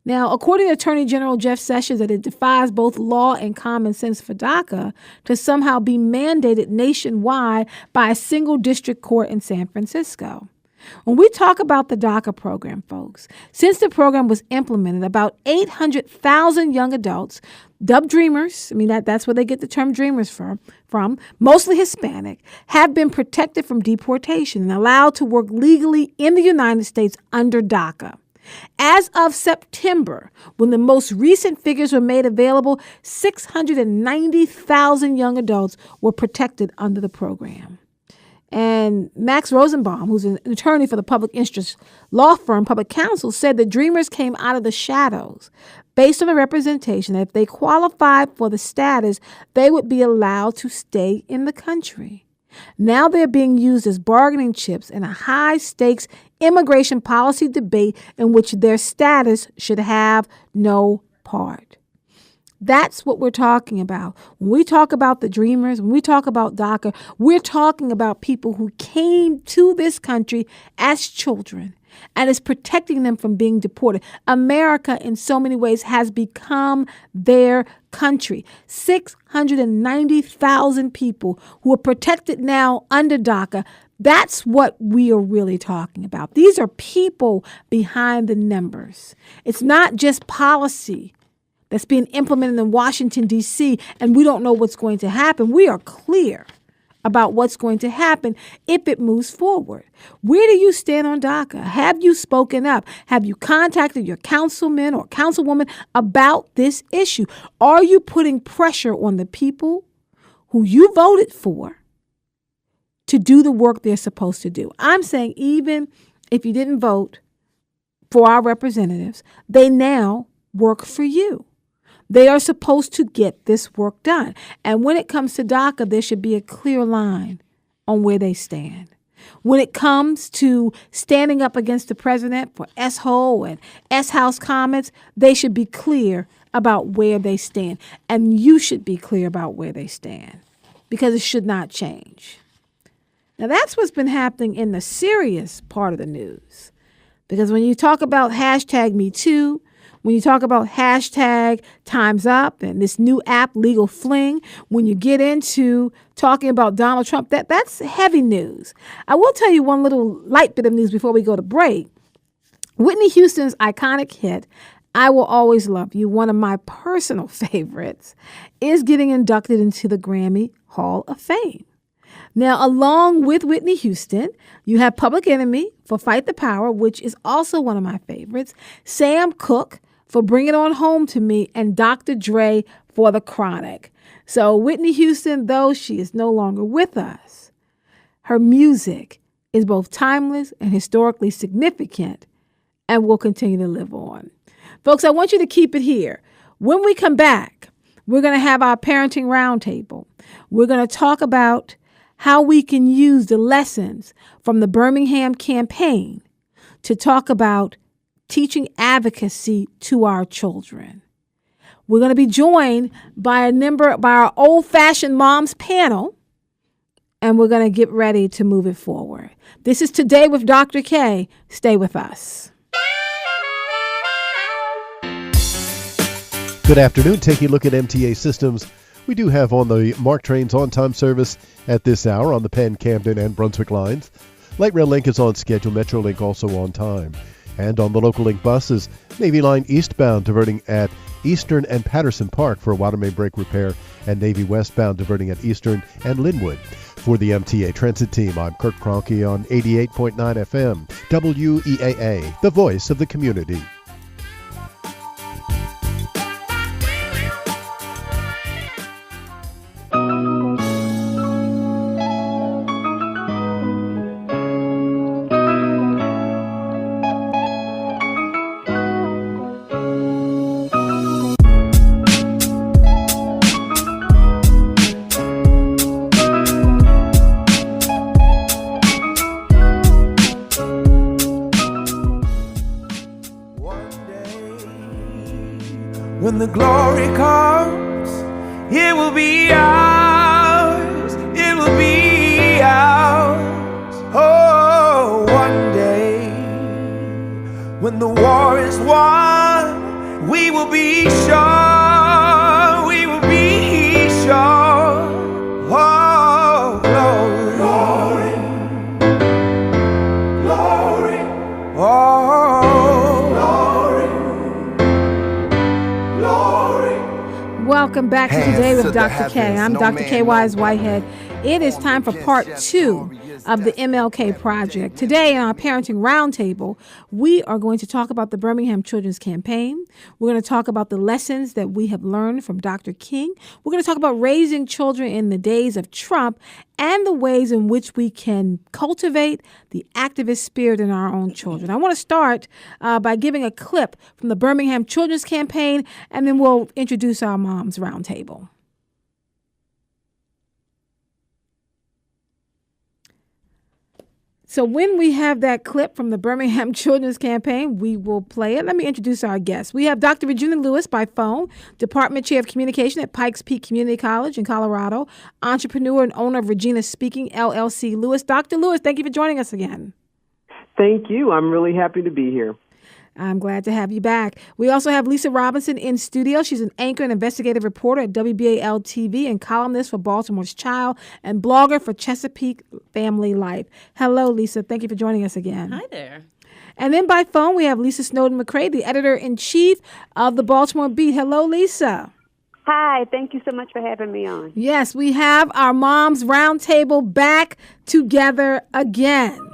[SPEAKER 1] Now, according to Attorney General Jeff Sessions, that it defies both law and common sense for DACA to somehow be mandated nationwide by a single district court in San Francisco. When we talk about the DACA program, folks, since the program was implemented, about 800,000 young adults, dubbed dreamers, that's where they get the term dreamers from, mostly Hispanic, have been protected from deportation and allowed to work legally in the United States under DACA. As of September, when the most recent figures were made available, 690,000 young adults were protected under the program. And Max Rosenbaum, who's an attorney for the public interest law firm Public Counsel, said the dreamers came out of the shadows based on the representation that if they qualified for the status, they would be allowed to stay in the country. Now they're being used as bargaining chips in a high-stakes immigration policy debate in which their status should have no part. That's what we're talking about. When we talk about the dreamers, when we talk about DACA, we're talking about people who came to this country as children and is protecting them from being deported. America, in so many ways, has become their country. 690,000 people who are protected now under DACA. That's what we are really talking about. These are people behind the numbers. It's not just policy that's being implemented in Washington, D.C., and we don't know what's going to happen. We are clear about what's going to happen if it moves forward. Where do you stand on DACA? Have you spoken up? Have you contacted your councilman or councilwoman about this issue? Are you putting pressure on the people who you voted for to do the work they're supposed to do? I'm saying even if you didn't vote for our representatives, they now work for you. They are supposed to get this work done. And when it comes to DACA, there should be a clear line on where they stand. When it comes to standing up against the president for S-Hole and S-House comments, they should be clear about where they stand. And you should be clear about where they stand, because it should not change. Now, that's what's been happening in the serious part of the news. Because when you talk about hashtag Me Too, when you talk about hashtag Time's Up and this new app, Legal Fling, when you get into talking about Donald Trump, that's heavy news. I will tell you one little light bit of news before we go to break. Whitney Houston's iconic hit, I Will Always Love You, one of my personal favorites, is getting inducted into the Grammy Hall of Fame. Now, along with Whitney Houston, you have Public Enemy for Fight the Power, which is also one of my favorites, Sam Cooke for Bring It On Home to Me, and Dr. Dre for The Chronic. So Whitney Houston, though she is no longer with us, her music is both timeless and historically significant and will continue to live on. Folks, I want you to keep it here. When we come back, we're going to have our parenting roundtable. We're going to talk about how we can use the lessons from the Birmingham campaign to talk about teaching advocacy to our children. We're going to be joined by our old-fashioned moms panel, and we're going to get ready to move it forward. This is Today with Dr. Kaye. Stay with us.
[SPEAKER 12] Good afternoon. Taking a look at MTA systems. We do have on the MARC trains on-time service at this hour on the Penn, Camden, and Brunswick lines. Light Rail Link is on schedule. Metrolink also on time. And on the local link buses, Navy Line eastbound diverting at Eastern and Patterson Park for a water main break repair, and Navy westbound diverting at Eastern and Linwood. For the MTA Transit Team, I'm Kirk Kroenke on 88.9 FM, WEAA, the voice of the community.
[SPEAKER 13] When the glory comes, it will be ours, it will be ours. Oh, one day, when the war is won, we will be sure, we will be sure. Oh, glory, glory, glory, oh, glory.
[SPEAKER 1] Welcome back to Today with Dr. Kaye. I'm Dr. Kaye Wise Whitehead. It is time for part 2 of the MLK Project. Today in our Parenting Roundtable, we are going to talk about the Birmingham Children's Campaign. We're going to talk about the lessons that we have learned from Dr. King. We're going to talk about raising children in the days of Trump and the ways in which we can cultivate the activist spirit in our own children. I want to start by giving a clip from the Birmingham Children's Campaign, and then we'll introduce our Moms Roundtable. So when we have that clip from the Birmingham Children's Campaign, we will play it. Let me introduce our guests. We have Dr. Regina Lewis by phone, Department Chair of Communication at Pikes Peak Community College in Colorado, entrepreneur and owner of Regina Speaking, LLC. Lewis, Dr. Lewis, thank you for joining us again.
[SPEAKER 14] Thank you. I'm really happy to be here.
[SPEAKER 1] I'm glad to have you back. We also have Lisa Robinson in studio. She's an anchor and investigative reporter at WBAL TV and columnist for Baltimore's Child and blogger for Chesapeake Family Life. Hello, Lisa. Thank you for joining us again.
[SPEAKER 15] Hi there.
[SPEAKER 1] And then by phone, we have Lisa Snowden-McCrae, the editor-in-chief of the Baltimore Beat. Hello, Lisa.
[SPEAKER 16] Hi. Thank you so much for having me on.
[SPEAKER 1] Yes, we have our Moms Roundtable back together again.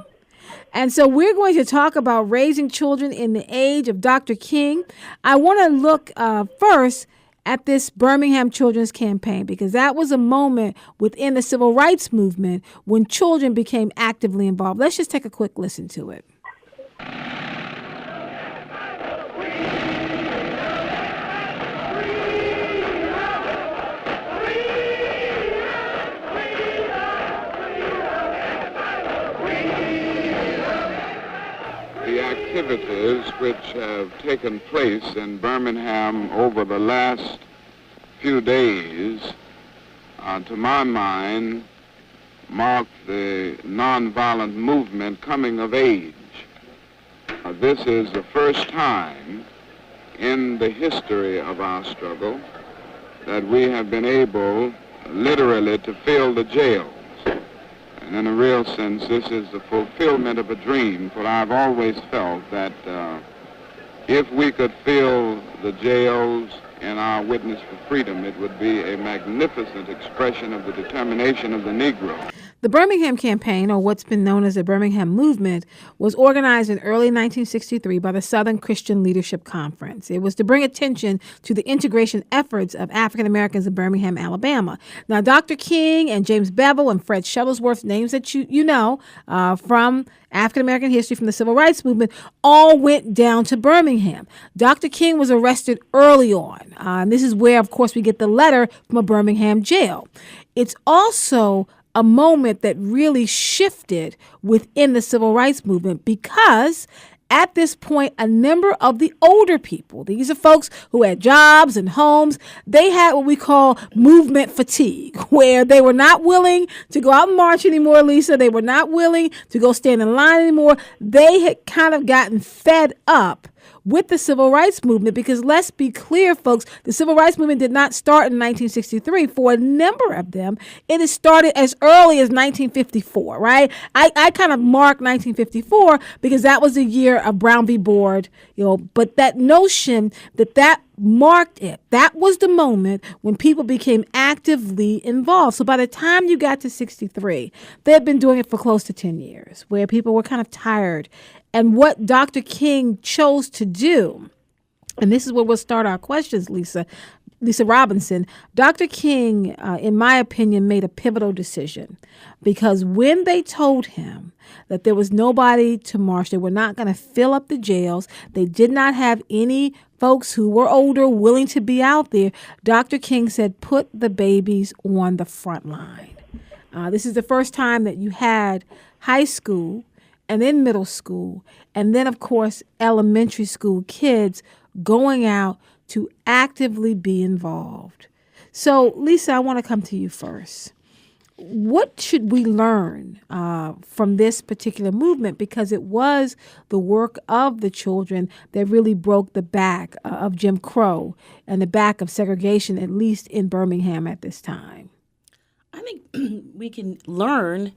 [SPEAKER 1] And so we're going to talk about raising children in the age of Dr. King. I want to look first at this Birmingham Children's Campaign, because that was a moment within the civil rights movement when children became actively involved. Let's just take a quick listen to it.
[SPEAKER 17] The activities which have taken place in Birmingham over the last few days, to my mind, mark the nonviolent movement coming of age. This is the first time in the history of our struggle that we have been able literally to fill the jails. And in a real sense, this is the fulfillment of a dream, for I've always felt that if we could fill the jails in our witness for freedom, it would be a magnificent expression of the determination of the Negro.
[SPEAKER 1] The Birmingham Campaign, or what's been known as the Birmingham Movement, was organized in early 1963 by the Southern Christian Leadership Conference. It was to bring attention to the integration efforts of African Americans in Birmingham, Alabama. Now, Dr. King and James Bevel and Fred Shuttlesworth, names that you know from African American history from the Civil Rights Movement, all went down to Birmingham. Dr. King was arrested early on. And this is where, of course, we get the letter from a Birmingham jail. It's also a moment that really shifted within the civil rights movement, because at this point, a number of the older people, these are folks who had jobs and homes, they had what we call movement fatigue, where they were not willing to go out and march anymore, Lisa. They were not willing to go stand in line anymore. They had kind of gotten fed up with the civil rights movement, because let's be clear, folks, the civil rights movement did not start in 1963. For a number of them, it has started as early as 1954, right? I kind of mark 1954 because that was the year of Brown v. Board, but that notion that marked it. That was the moment when people became actively involved. So by the time you got to 63, they had been doing it for close to 10 years, where people were kind of tired. And what Dr. King chose to do, and this is where we'll start our questions, Lisa Robinson. Dr. King, in my opinion, made a pivotal decision, because when they told him that there was nobody to march, they were not going to fill up the jails, they did not have any folks who were older willing to be out there, Dr. King said, put the babies on the front line. This is the first time that you had high school and then middle school, and then, of course, elementary school kids going out to actively be involved. So, Lisa, I want to come to you first. What should we learn from this particular movement? Because it was the work of the children that really broke the back of Jim Crow and the back of segregation, at least in Birmingham at this time.
[SPEAKER 15] I think we can learn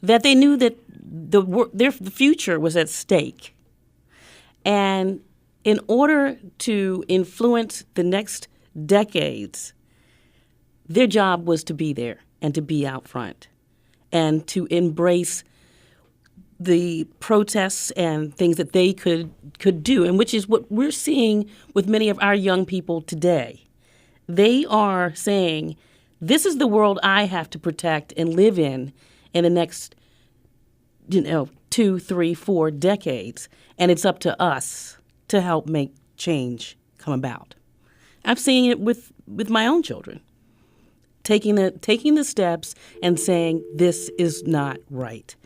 [SPEAKER 15] that they knew that the future was at stake. And in order to influence the next decades, their job was to be there and to be out front and to embrace the protests and things that they could do, and which is what we're seeing with many of our young people today. They are saying, this is the world I have to protect and live in the next 2, 3, 4 decades, and it's up to us to help make change come about. I've seen it with my own children, taking the steps and saying this is not right.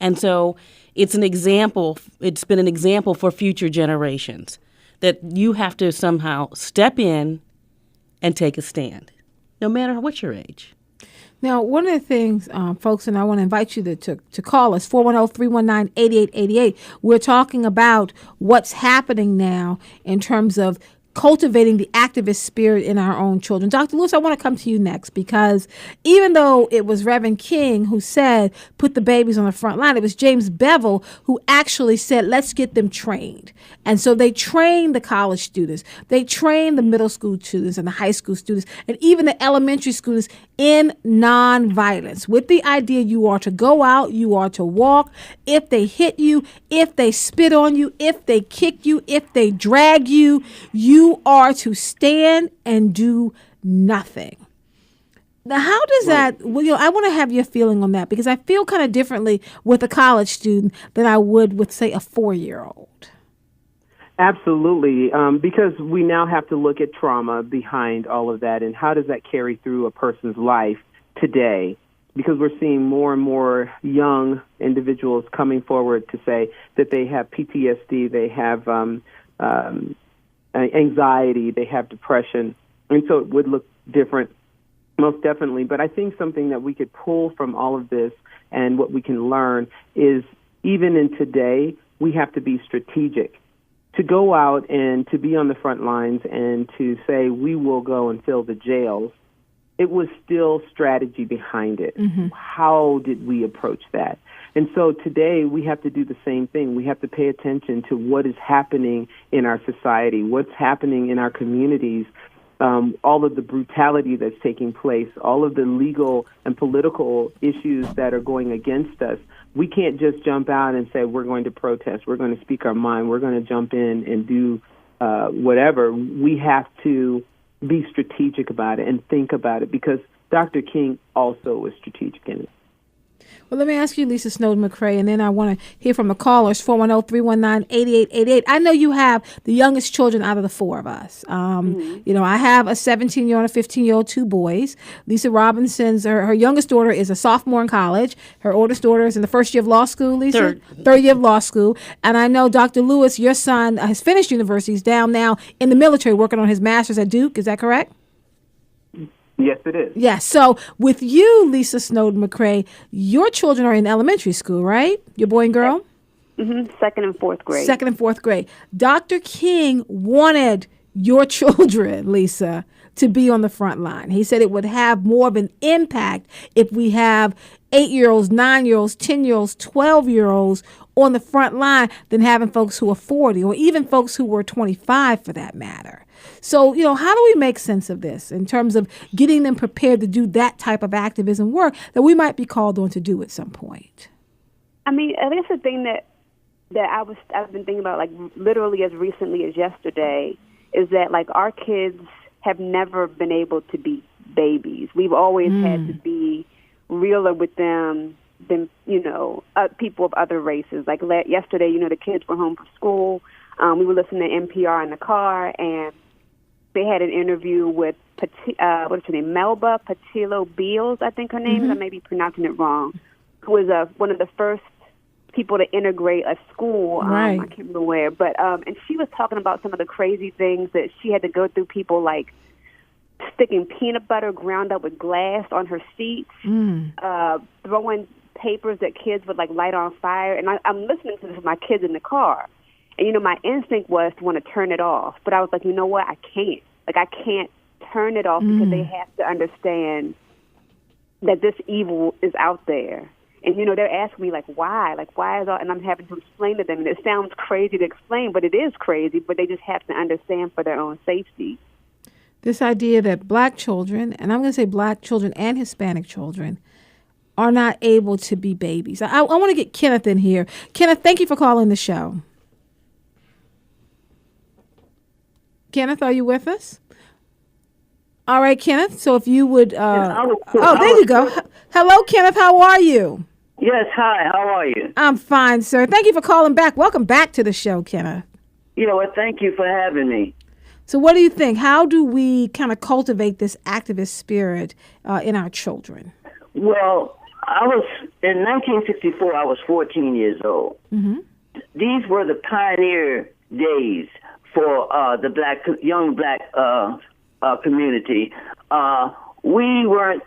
[SPEAKER 15] And so it's an example. It's been an example for future generations that you have to somehow step in and take a stand, no matter what your age.
[SPEAKER 1] Now, one of the things, folks, and I want to invite you to call us, 410-319-8888. We're talking about what's happening now in terms of cultivating the activist spirit in our own children. Dr. Lewis, I want to come to you next, because even though it was Reverend King who said, put the babies on the front line, it was James Bevel who actually said, let's get them trained. And so they trained the college students, they trained the middle school students and the high school students, and even the elementary students in nonviolence, with the idea you are to go out, you are to walk. If they hit you, if they spit on you, if they kick you, if they drag you, you are to stand and do nothing. Now, how does that, I want to have your feeling on that, because I feel kind of differently with a college student than I would with, say, a 4-year-old.
[SPEAKER 14] Absolutely, because we now have to look at trauma behind all of that, and how does that carry through a person's life today? Because we're seeing more and more young individuals coming forward to say that they have PTSD, they have anxiety, they have depression, and so it would look different, most definitely. But I think something that we could pull from all of this and what we can learn is, even in today, we have to be strategic. To go out and to be on the front lines and to say we will go and fill the jails, it was still strategy behind it. Mm-hmm. How did we approach that? And so today we have to do the same thing. We have to pay attention to what is happening in our society, what's happening in our communities, all of the brutality that's taking place, all of the legal and political issues that are going against us. We can't just jump out and say we're going to protest, we're going to speak our mind, we're going to jump in and do whatever. We have to be strategic about it and think about it, because Dr. King also was strategic in it.
[SPEAKER 1] Well, let me ask you, Lisa Snowden McCrae, and then I want to hear from the callers, 410-319-8888. I know you have the youngest children out of the four of us. You know, I have a 17-year-old and a 15-year-old, two boys. Lisa Robinson's, her youngest daughter is a sophomore in college. Her oldest daughter is in the first year of law school, Lisa? Third year of law school. And I know, Dr. Lewis, your son has finished university. He's down now in the military working on his master's at Duke. Is that correct?
[SPEAKER 18] Yes, it is.
[SPEAKER 1] Yes. So with you, Lisa Snowden McCrae, your children are in elementary school, right? Your boy and girl?
[SPEAKER 16] Second and fourth grade.
[SPEAKER 1] Second and fourth grade. Dr. King wanted your children, Lisa, to be on the front line. He said it would have more of an impact if we have 8-year-olds, 9-year-olds, 10-year-olds, 12-year-olds on the front line than having folks who are 40 or even folks who were 25 for that matter. So, you know, how do we make sense of this in terms of getting them prepared to do that type of activism work that we might be called on to do at some point?
[SPEAKER 16] I mean, I guess the thing that I've been thinking about, like literally as recently as yesterday, is that like our kids have never been able to be babies. We've always had to be realer with them than, you know, people of other races. Like yesterday, you know, the kids were home from school. We were listening to NPR in the car, and they had an interview with what's her name, Melba Patillo Beals, I think her name is. I may be pronouncing it wrong. Who was one of the first people to integrate a school.
[SPEAKER 1] Right.
[SPEAKER 16] I can't remember where, but and she was talking about some of the crazy things that she had to go through. People like sticking peanut butter ground up with glass on her seats, throwing papers that kids would like light on fire. And I'm listening to this with my kids in the car. And, you know, my instinct was to want to turn it off. But I was like, you know what? I can't. Like, I can't turn it off because they have to understand that this evil is out there. And, you know, they're asking me, like, why? Like, why is all... And I'm having to explain to them. And it sounds crazy to explain, but it is crazy. But they just have to understand for their own safety.
[SPEAKER 1] This idea that black children, and I'm going to say black children and Hispanic children, are not able to be babies. I want to get Kenneth in here. Kenneth, thank you for calling the show. Kenneth, are you with us? All right, Kenneth. So if you would... there you go. Hello, Kenneth. How are you?
[SPEAKER 19] Yes, hi. How are you?
[SPEAKER 1] I'm fine, sir. Thank you for calling back. Welcome back to the show, Kenneth.
[SPEAKER 19] You know what? Thank you for having me.
[SPEAKER 1] So what do you think? How do we kind of cultivate this activist spirit in our children?
[SPEAKER 19] Well, in 1964, I was 14 years old. These were the pioneer days for the young black community. We weren't,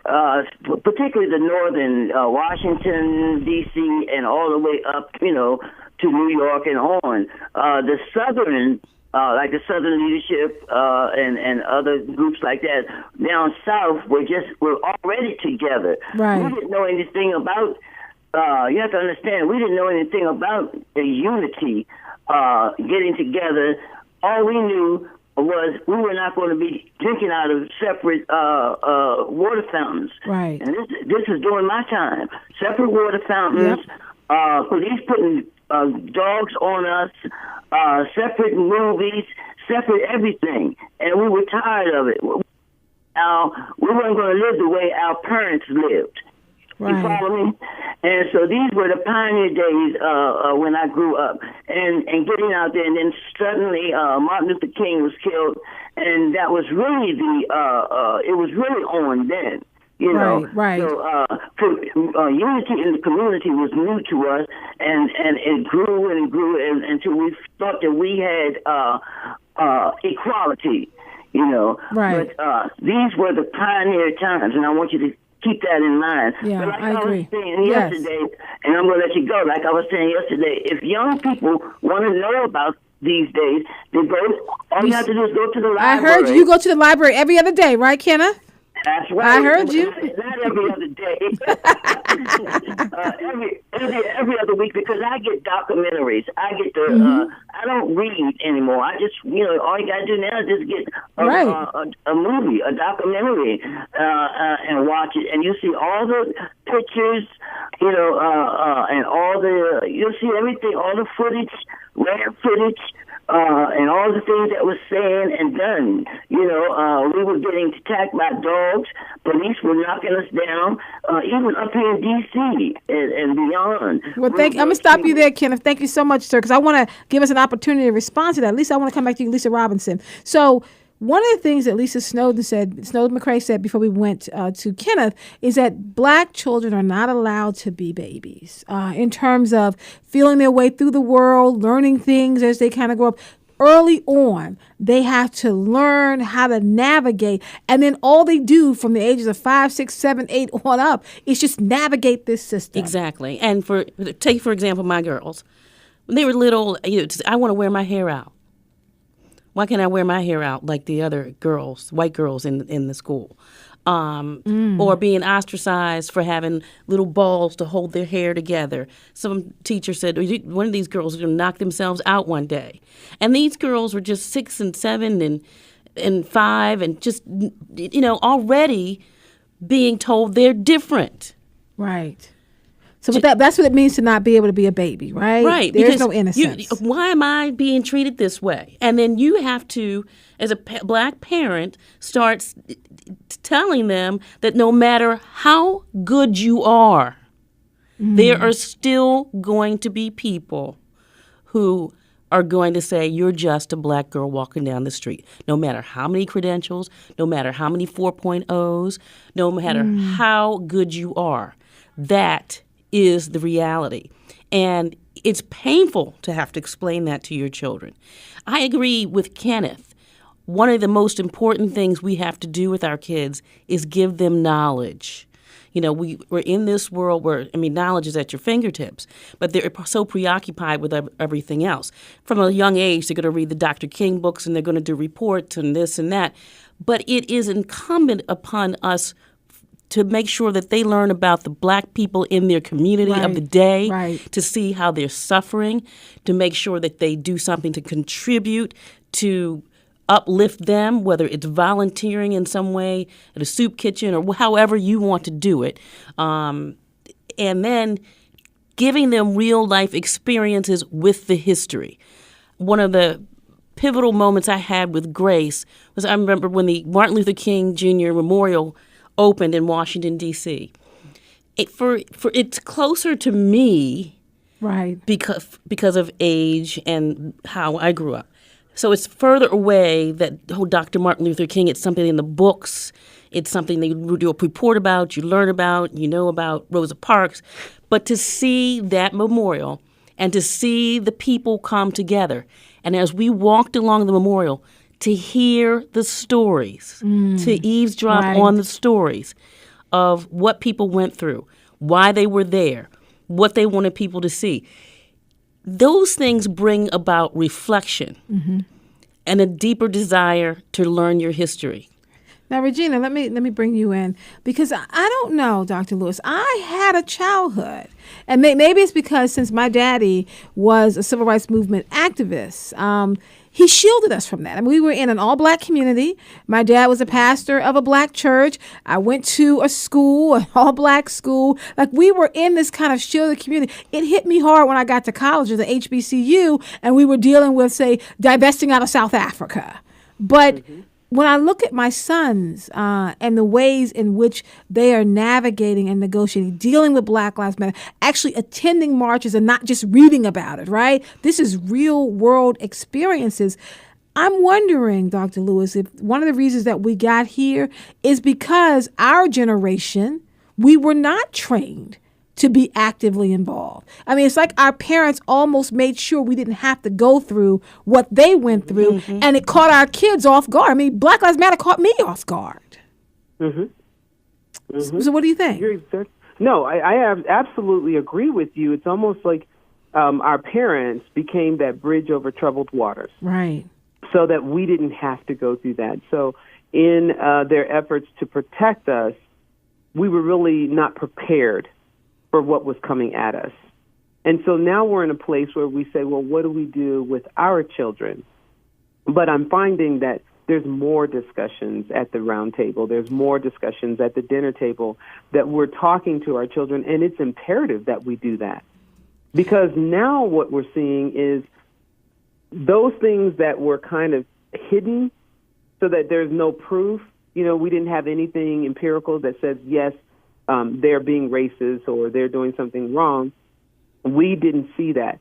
[SPEAKER 19] particularly the northern Washington, D.C., and all the way up, you know, to New York and on. The southern, like the Southern Leadership and other groups like that down south were already together.
[SPEAKER 1] Right.
[SPEAKER 19] We didn't know anything about. You have to understand, we didn't know anything about the unity, getting together. All we knew was we were not going to be drinking out of separate water fountains.
[SPEAKER 1] Right.
[SPEAKER 19] And this is during my time. Separate water fountains, police putting dogs on us, separate movies, separate everything. And we were tired of it. We weren't going to live the way our parents lived.
[SPEAKER 1] Right.
[SPEAKER 19] You follow me? And so these were the pioneer days when I grew up, and getting out there. And then suddenly Martin Luther King was killed, and that was really it was really on then. You know,
[SPEAKER 1] right.
[SPEAKER 19] So unity in the community was new to us, and it grew and grew until we thought that we had equality. You know,
[SPEAKER 1] right.
[SPEAKER 19] But these were the pioneer times, and I want you to keep that in mind.
[SPEAKER 1] Yeah,
[SPEAKER 19] but like
[SPEAKER 1] I agree.
[SPEAKER 19] was saying yesterday, and I'm going to let you go, like I was saying yesterday, if young people want to know about these days, they go, all you have to do is go to the library.
[SPEAKER 1] I heard you go to the library every other day, right, Kenneth?
[SPEAKER 19] That's right.
[SPEAKER 1] I heard you.
[SPEAKER 19] Not every other day. every other week, because I get documentaries. I get the. I don't read anymore. I just, you know, all you gotta do now is just get a movie, a documentary, and watch it, and you see all the pictures, you know, and all the you'll see everything, all the footage, rare footage. and all the things that was said and done. You know, we were getting attacked by dogs. Police were knocking us down, even up here in D.C. and beyond.
[SPEAKER 1] Well, I'm going to stop you there, Kenneth. Thank you so much, sir, because I want to give us an opportunity to respond to that. Lisa, I want to come back to you, Lisa Robinson. So one of the things that Lisa Snowden McCrae said before we went to Kenneth, is that black children are not allowed to be babies in terms of feeling their way through the world, learning things as they kind of grow up. Early on, they have to learn how to navigate, and then all they do from the ages of 5, 6, 7, 8 on up is just navigate this system.
[SPEAKER 15] Exactly. And take for example my girls, when they were little, I want to wear my hair out. Why can't I wear my hair out like the other girls, white girls in the school? Or being ostracized for having little balls to hold their hair together. Some teacher said, one of these girls is going to knock themselves out one day. And these girls were just 6 and 7 and 5 and just, already being told they're different.
[SPEAKER 1] Right. So that's what it means to not be able to be a baby, right?
[SPEAKER 15] Right.
[SPEAKER 1] There's no innocence.
[SPEAKER 15] Why am I being treated this way? And then you have to, as a black parent, start telling them that no matter how good you are, there are still going to be people who are going to say you're just a black girl walking down the street. No matter how many credentials, no matter how many 4.0s, no matter how good you are, that is the reality. And it's painful to have to explain that to your children. I agree with Kenneth. One of the most important things we have to do with our kids is give them knowledge. We're in this world where, knowledge is at your fingertips, but they're so preoccupied with everything else. From a young age, they're going to read the Dr. King books and they're going to do reports and this and that. But it is incumbent upon us to make sure that they learn about the black people in their community of the day, to see how they're suffering, to make sure that they do something to contribute to uplift them, whether it's volunteering in some way at a soup kitchen or however you want to do it. And then giving them real life experiences with the history. One of the pivotal moments I had with Grace was I remember when the Martin Luther King Jr. Memorial opened in Washington, D.C. It's closer to me,
[SPEAKER 1] right?
[SPEAKER 15] Because of age and how I grew up. So it's further away that Dr. Martin Luther King. It's something in the books. It's something they do a report about. You learn about. You know about Rosa Parks. But to see that memorial and to see the people come together, and as we walked along the memorial, to hear the stories, to eavesdrop on the stories of what people went through, why they were there, what they wanted people to see. Those things bring about reflection and a deeper desire to learn your history.
[SPEAKER 1] Now, Regina, let me bring you in, because I don't know, Dr. Lewis. I had a childhood, and maybe it's because since my daddy was a civil rights movement activist, he shielded us from that. We were in an all-black community. My dad was a pastor of a black church. I went to a school, an all-black school. Like, we were in this kind of shielded community. It hit me hard when I got to college at the HBCU, and we were dealing with, say, divesting out of South Africa. But when I look at my sons and the ways in which they are navigating and negotiating, dealing with Black Lives Matter, actually attending marches and not just reading about it, right? This is real world experiences. I'm wondering, Dr. Lewis, if one of the reasons that we got here is because our generation, we were not trained to be actively involved. It's like our parents almost made sure we didn't have to go through what they went through, and it caught our kids off guard. Black Lives Matter caught me off guard. So what do you think?
[SPEAKER 14] No, I absolutely agree with you. It's almost like our parents became that bridge over troubled waters.
[SPEAKER 1] Right.
[SPEAKER 14] So that we didn't have to go through that. So in their efforts to protect us, we were really not prepared for what was coming at us. And so now we're in a place where we say, well, what do we do with our children? But I'm finding that there's more discussions at the round table. There's more discussions at the dinner table that we're talking to our children, and it's imperative that we do that. Because now what we're seeing is those things that were kind of hidden so that there's no proof, we didn't have anything empirical that says, yes, they're being racist or they're doing something wrong. We didn't see that.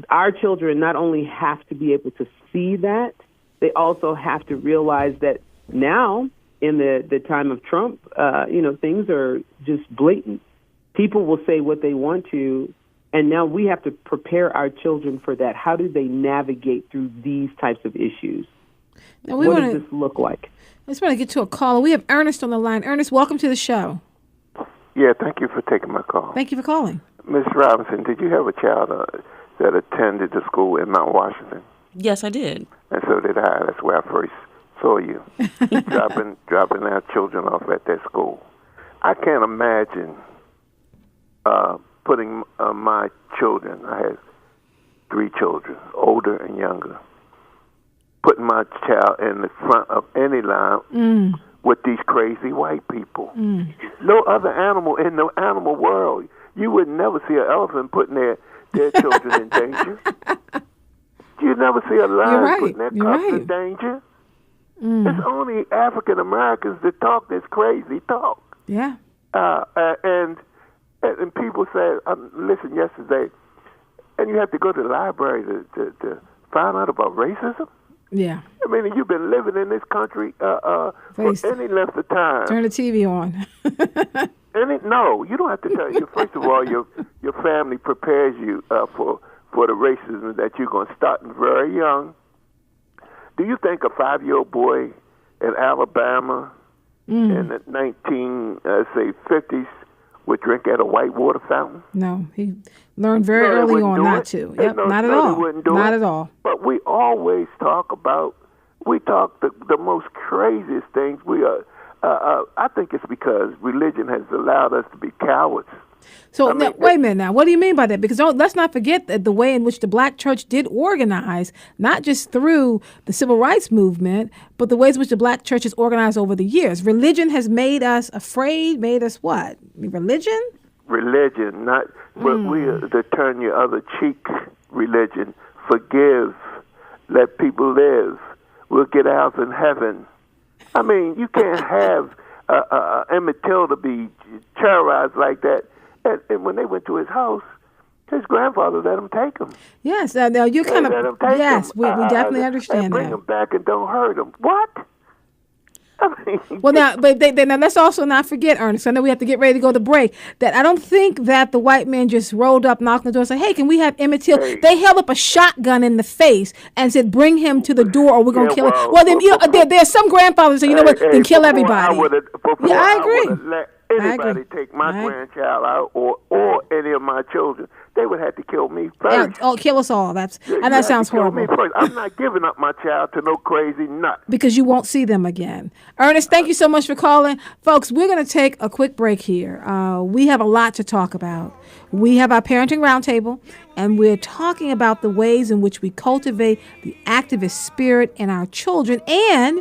[SPEAKER 14] Our children not only have to be able to see that, they also have to realize that now, in the time of Trump, things are just blatant. People will say what they want to, and now we have to prepare our children for that. How do they navigate through these types of issues?
[SPEAKER 1] Now
[SPEAKER 14] what does this look like?
[SPEAKER 1] I just want to get to a caller. We have Ernest on the line. Ernest, welcome to the show.
[SPEAKER 20] Yeah, thank you for taking my call.
[SPEAKER 1] Thank you for calling.
[SPEAKER 20] Ms. Robinson, did you have a child that attended the school in Mount Washington?
[SPEAKER 15] Yes, I did.
[SPEAKER 20] And so did I. That's where I first saw you, dropping our children off at that school. I can't imagine putting my children, I had 3 children, older and younger, putting my child in the front of any line with these crazy white people. No other animal in the animal world. You would never see an elephant putting their children in danger. You never see a lion putting their cubs in danger. It's only African Americans that talk this crazy talk.
[SPEAKER 1] Yeah.
[SPEAKER 20] And people say, listen, yesterday, and you have to go to the library to find out about racism.
[SPEAKER 1] Yeah.
[SPEAKER 20] I mean, you've been living in this country for any length of time.
[SPEAKER 1] Turn the TV on.
[SPEAKER 20] No, you don't have to tell you. First of all, your family prepares you for the racism that you're going to start very young. Do you think a 5-year-old boy in Alabama in the 50s would drink at a white water fountain?
[SPEAKER 1] No, he learned very early on not to. Yep, not at all. Not at all.
[SPEAKER 20] But we always talk the most craziest things. I think it's because religion has allowed us to be cowards.
[SPEAKER 1] So wait a minute now. What do you mean by that? Because let's not forget the way in which the black church did organize, not just through the civil rights movement, but the ways in which the black church has organized over the years. Religion has made us afraid, made us what? Religion?
[SPEAKER 20] Religion, not we the turn your other cheek religion. Forgive, let people live. We'll get ours in heaven. I mean, you can't have Emmett Till to be terrorized like that. And when they went to his house, his grandfather let him take him.
[SPEAKER 1] Yes, now you kind of yes, we definitely understand
[SPEAKER 20] and bring him back and don't hurt him. What?
[SPEAKER 1] Well, now, but now let's also not forget, Ernest. I know we have to get ready to go to break. That I don't think that the white man just rolled up, knocked on the door, and said, "Hey, can we have Emmett Till?" Hey. They held up a shotgun in the face and said, "Bring him to the door, or we're gonna kill him." Well, then there's some grandfathers say, "You know what? Then kill everybody." I agree.
[SPEAKER 20] Anybody take my grandchild out or any of my children, they would have to kill me first.
[SPEAKER 1] Yeah, kill us all. That sounds horrible.
[SPEAKER 20] Me first. I'm not giving up my child to no crazy nut.
[SPEAKER 1] Because you won't see them again. Ernest, thank you so much for calling. Folks, we're going to take a quick break here. We have a lot to talk about. We have our Parenting Roundtable, and we're talking about the ways in which we cultivate the activist spirit in our children and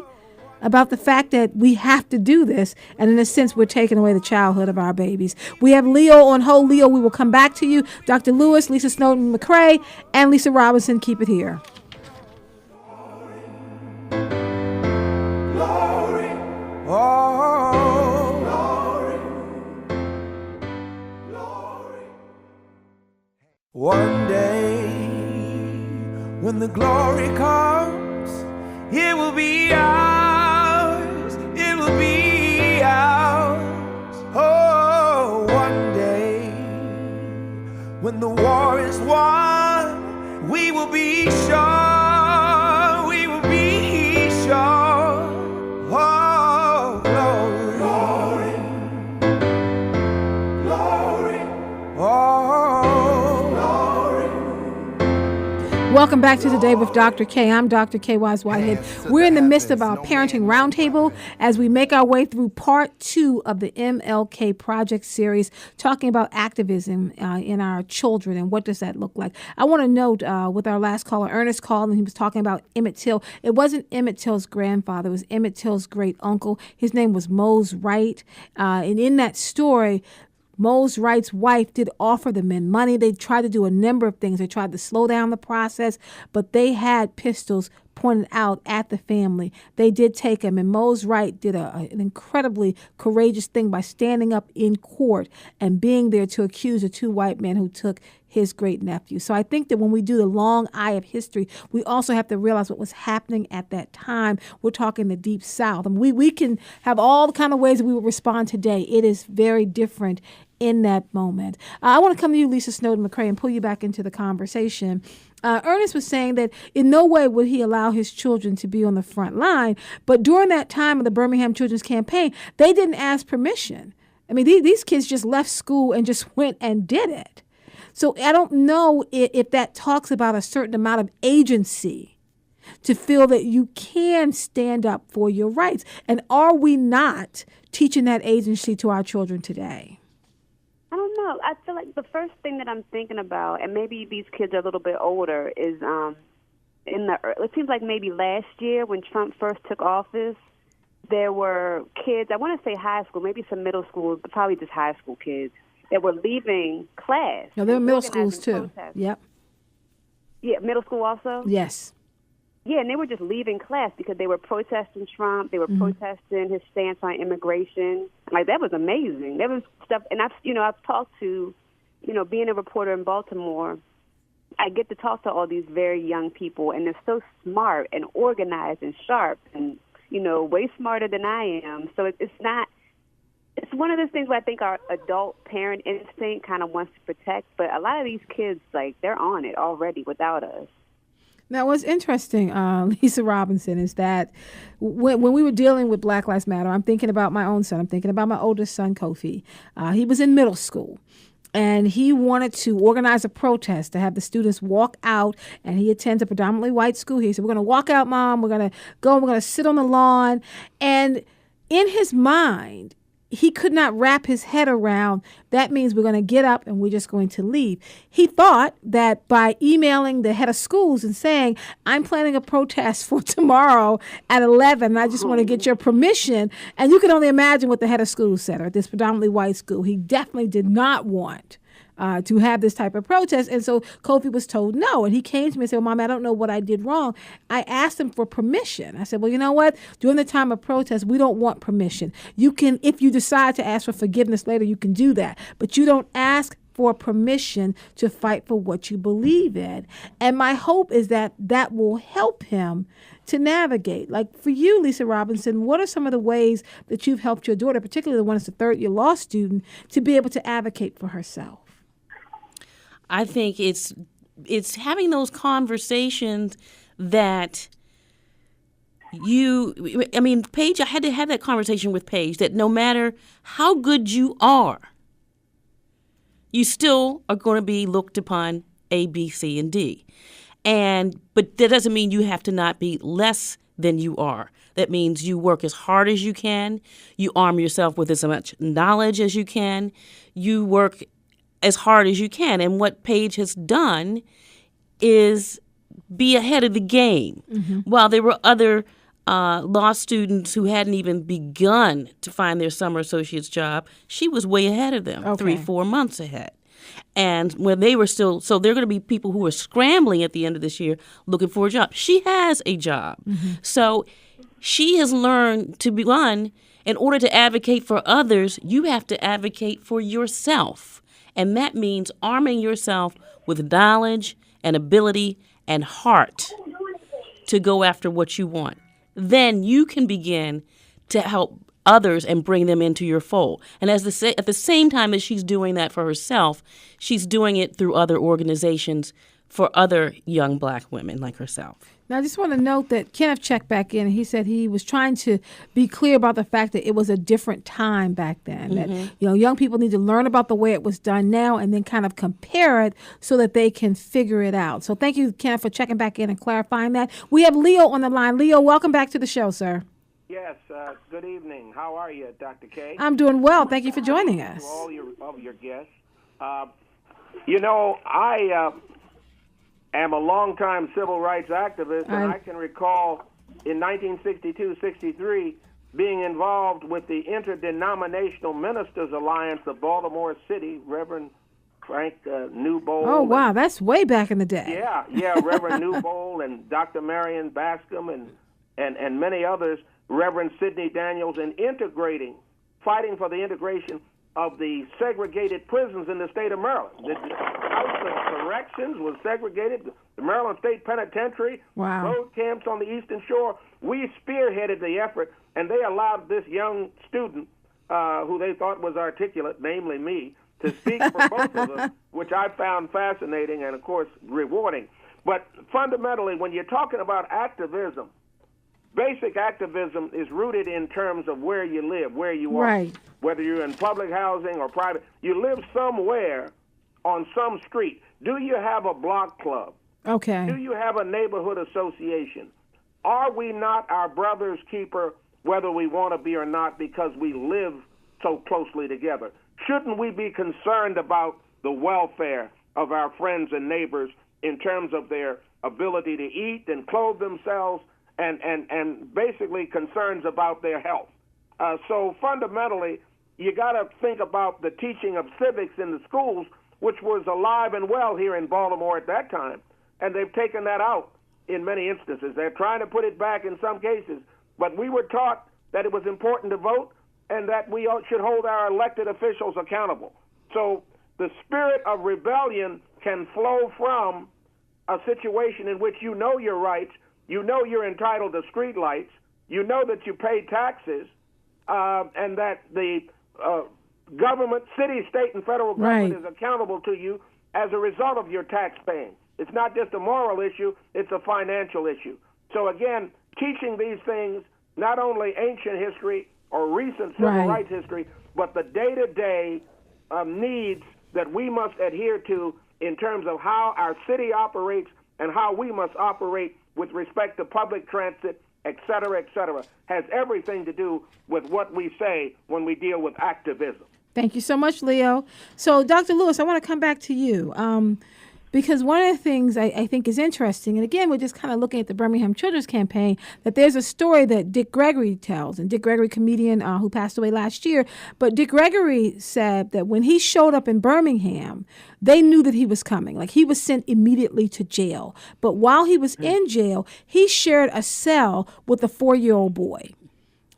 [SPEAKER 1] about the fact that we have to do this, and in a sense, we're taking away the childhood of our babies. We have Leo on hold. Leo, we will come back to you. Dr. Lewis, Lisa Snowden-McCrae, and Lisa Robinson, keep it here.
[SPEAKER 13] Glory. Oh. Glory. Glory. One day, when the glory comes, it will be ours. It will be ours. Oh, one day when the war is won, we will be sure. We will be sure. Oh, glory, glory, glory. Oh, glory.
[SPEAKER 1] Welcome back to Today with Dr. Kaye. I'm Dr. Kaye Whitehead. We're in the midst of our Parenting Roundtable as we make our way through part 2 of the MLK Project series, talking about activism in our children and what does that look like. I want to note with our last caller, Ernest called, and he was talking about Emmett Till. It wasn't Emmett Till's grandfather. It was Emmett Till's great uncle. His name was Mose Wright. And in that story, Moe's Wright's wife did offer the men money. They tried to do a number of things. They tried to slow down the process, but they had pistols pointed out at the family. They did take him, and Moe's Wright did an incredibly courageous thing by standing up in court and being there to accuse the two white men who took his great nephew. So I think that when we do the long eye of history, we also have to realize what was happening at that time. We're talking the Deep South. And we can have all the kind of ways that we would respond today. It is very different in that moment. I want to come to you, Lisa Snowden McCrae, and pull you back into the conversation. Ernest was saying that in no way would he allow his children to be on the front line. But during that time of the Birmingham Children's Campaign, they didn't ask permission. I mean, these kids just left school and just went and did it. So I don't know if that talks about a certain amount of agency to feel that you can stand up for your rights. And are we not teaching that agency to our children today?
[SPEAKER 16] I don't know. I feel like the first thing that I'm thinking about, and maybe these kids are a little bit older, is it seems like maybe last year when Trump first took office, there were kids, I want to say high school, maybe some middle school, but probably just high school kids, that were leaving class.
[SPEAKER 1] No, there were middle schools too.
[SPEAKER 16] Protests.
[SPEAKER 1] Yep.
[SPEAKER 16] Yeah, middle school also?
[SPEAKER 1] Yes.
[SPEAKER 16] Yeah, and they were just leaving class because they were protesting Trump. They were protesting his stance on immigration. Like, that was amazing. That was stuff, and I've talked to, being a reporter in Baltimore, I get to talk to all these very young people, and they're so smart and organized and sharp and, way smarter than I am. So it's one of those things where I think our adult parent instinct kind of wants to protect, but a lot of these kids, like, they're on it already without us.
[SPEAKER 1] Now, what's interesting, Lisa Robinson, is that when we were dealing with Black Lives Matter, I'm thinking about my own son. I'm thinking about my oldest son, Kofi. He was in middle school, and he wanted to organize a protest to have the students walk out, and he attends a predominantly white school. He said, we're going to walk out, Mom. We're going to go, and we're going to sit on the lawn. And in his mind, he could not wrap his head around, that means we're going to get up and we're just going to leave. He thought that by emailing the head of schools and saying, I'm planning a protest for tomorrow at 11, and I just want to get your permission. And you can only imagine what the head of schools said, or this predominantly white school. He definitely did not want to have this type of protest. And so Kofi was told no. And he came to me and said, well, Mom, I don't know what I did wrong. I asked him for permission. I said, well, you know what? During the time of protest, we don't want permission. You can, if you decide to ask for forgiveness later, you can do that. But you don't ask for permission to fight for what you believe in. And my hope is that that will help him to navigate. Like for you, Lisa Robinson, what are some of the ways that you've helped your daughter, particularly the one that's a third-year law student, to be able to advocate for herself?
[SPEAKER 15] I think it's having those conversations that Paige, I had to have that conversation with Paige that no matter how good you are, you still are going to be looked upon A, B, C, and D. But that doesn't mean you have to not be less than you are. That means you work as hard as you can. You arm yourself with as much knowledge as you can. You work as hard as you can. And what Paige has done is be ahead of the game. Mm-hmm. While there were other law students who hadn't even begun to find their summer associate's job, she was way ahead of them, 3-4 months ahead. And when they were still, so there are going to be people who are scrambling at the end of this year looking for a job. She has a job. Mm-hmm. So she has learned to be one, in order to advocate for others, you have to advocate for yourself. And that means arming yourself with knowledge and ability and heart to go after what you want. Then you can begin to help others and bring them into your fold. And at the same time as she's doing that for herself, she's doing it through other organizations for other young Black women like herself.
[SPEAKER 1] Now, I just want to note that Kenneth checked back in. He said he was trying to be clear about the fact that it was a different time back then. Mm-hmm. That, young people need to learn about the way it was done now and then kind of compare it so that they can figure it out. So thank you, Kenneth, for checking back in and clarifying that. We have Leo on the line. Leo, welcome back to the show, sir.
[SPEAKER 21] Yes, good evening. How are you, Dr. Kaye?
[SPEAKER 1] I'm doing well. Thank you for joining us.
[SPEAKER 21] To all of your guests. I am a longtime civil rights activist, and I can recall in 1962-63 being involved with the Interdenominational Ministers Alliance of Baltimore City, Reverend Frank Newbold.
[SPEAKER 1] Oh, wow, that's way back in the day.
[SPEAKER 21] Yeah, Reverend Newbold and Dr. Marion Bascom and many others, Reverend Sidney Daniels, in fighting for the integration of the segregated prisons in the state of Maryland. The House of Corrections was segregated, the Maryland State Penitentiary, road camps on the Eastern Shore. We spearheaded the effort, and they allowed this young student, who they thought was articulate, namely me, to speak for both of us, which I found fascinating and, of course, rewarding. But fundamentally, when you're talking about activism, basic activism is rooted in terms of where you live, where you are.
[SPEAKER 1] Right.
[SPEAKER 21] Whether you're in public housing or private, you live somewhere on some street. Do you have a block club?
[SPEAKER 1] Okay.
[SPEAKER 21] Do you have a neighborhood association? Are we not our brother's keeper, whether we want to be or not, because we live so closely together? Shouldn't we be concerned about the welfare of our friends and neighbors in terms of their ability to eat and clothe themselves, and basically concerns about their health? So fundamentally, you got to think about the teaching of civics in the schools, which was alive and well here in Baltimore at that time, and they've taken that out in many instances. They're trying to put it back in some cases, but we were taught that it was important to vote and that we should hold our elected officials accountable. So the spirit of rebellion can flow from a situation in which you know your rights, you know you're entitled to street lights, you know that you pay taxes, and that the government, city, state, and federal government is accountable to you as a result of your tax paying. It's not just a moral issue, it's a financial issue. So again, teaching these things, not only ancient history or recent civil rights history, but the day-to-day needs that we must adhere to in terms of how our city operates and how we must operate with respect to public transit, et cetera, has everything to do with what we say when we deal with activism.
[SPEAKER 1] Thank you so much, Leo. So, Dr. Lewis, I want to come back to you because one of the things I think is interesting, and again, we're just kind of looking at the Birmingham Children's Campaign, that there's a story that Dick Gregory tells, and Dick Gregory, comedian who passed away last year, but Dick Gregory said that when he showed up in Birmingham, they knew that he was coming. Like, he was sent immediately to jail. But while he was in jail, he shared a cell with a 4-year-old boy.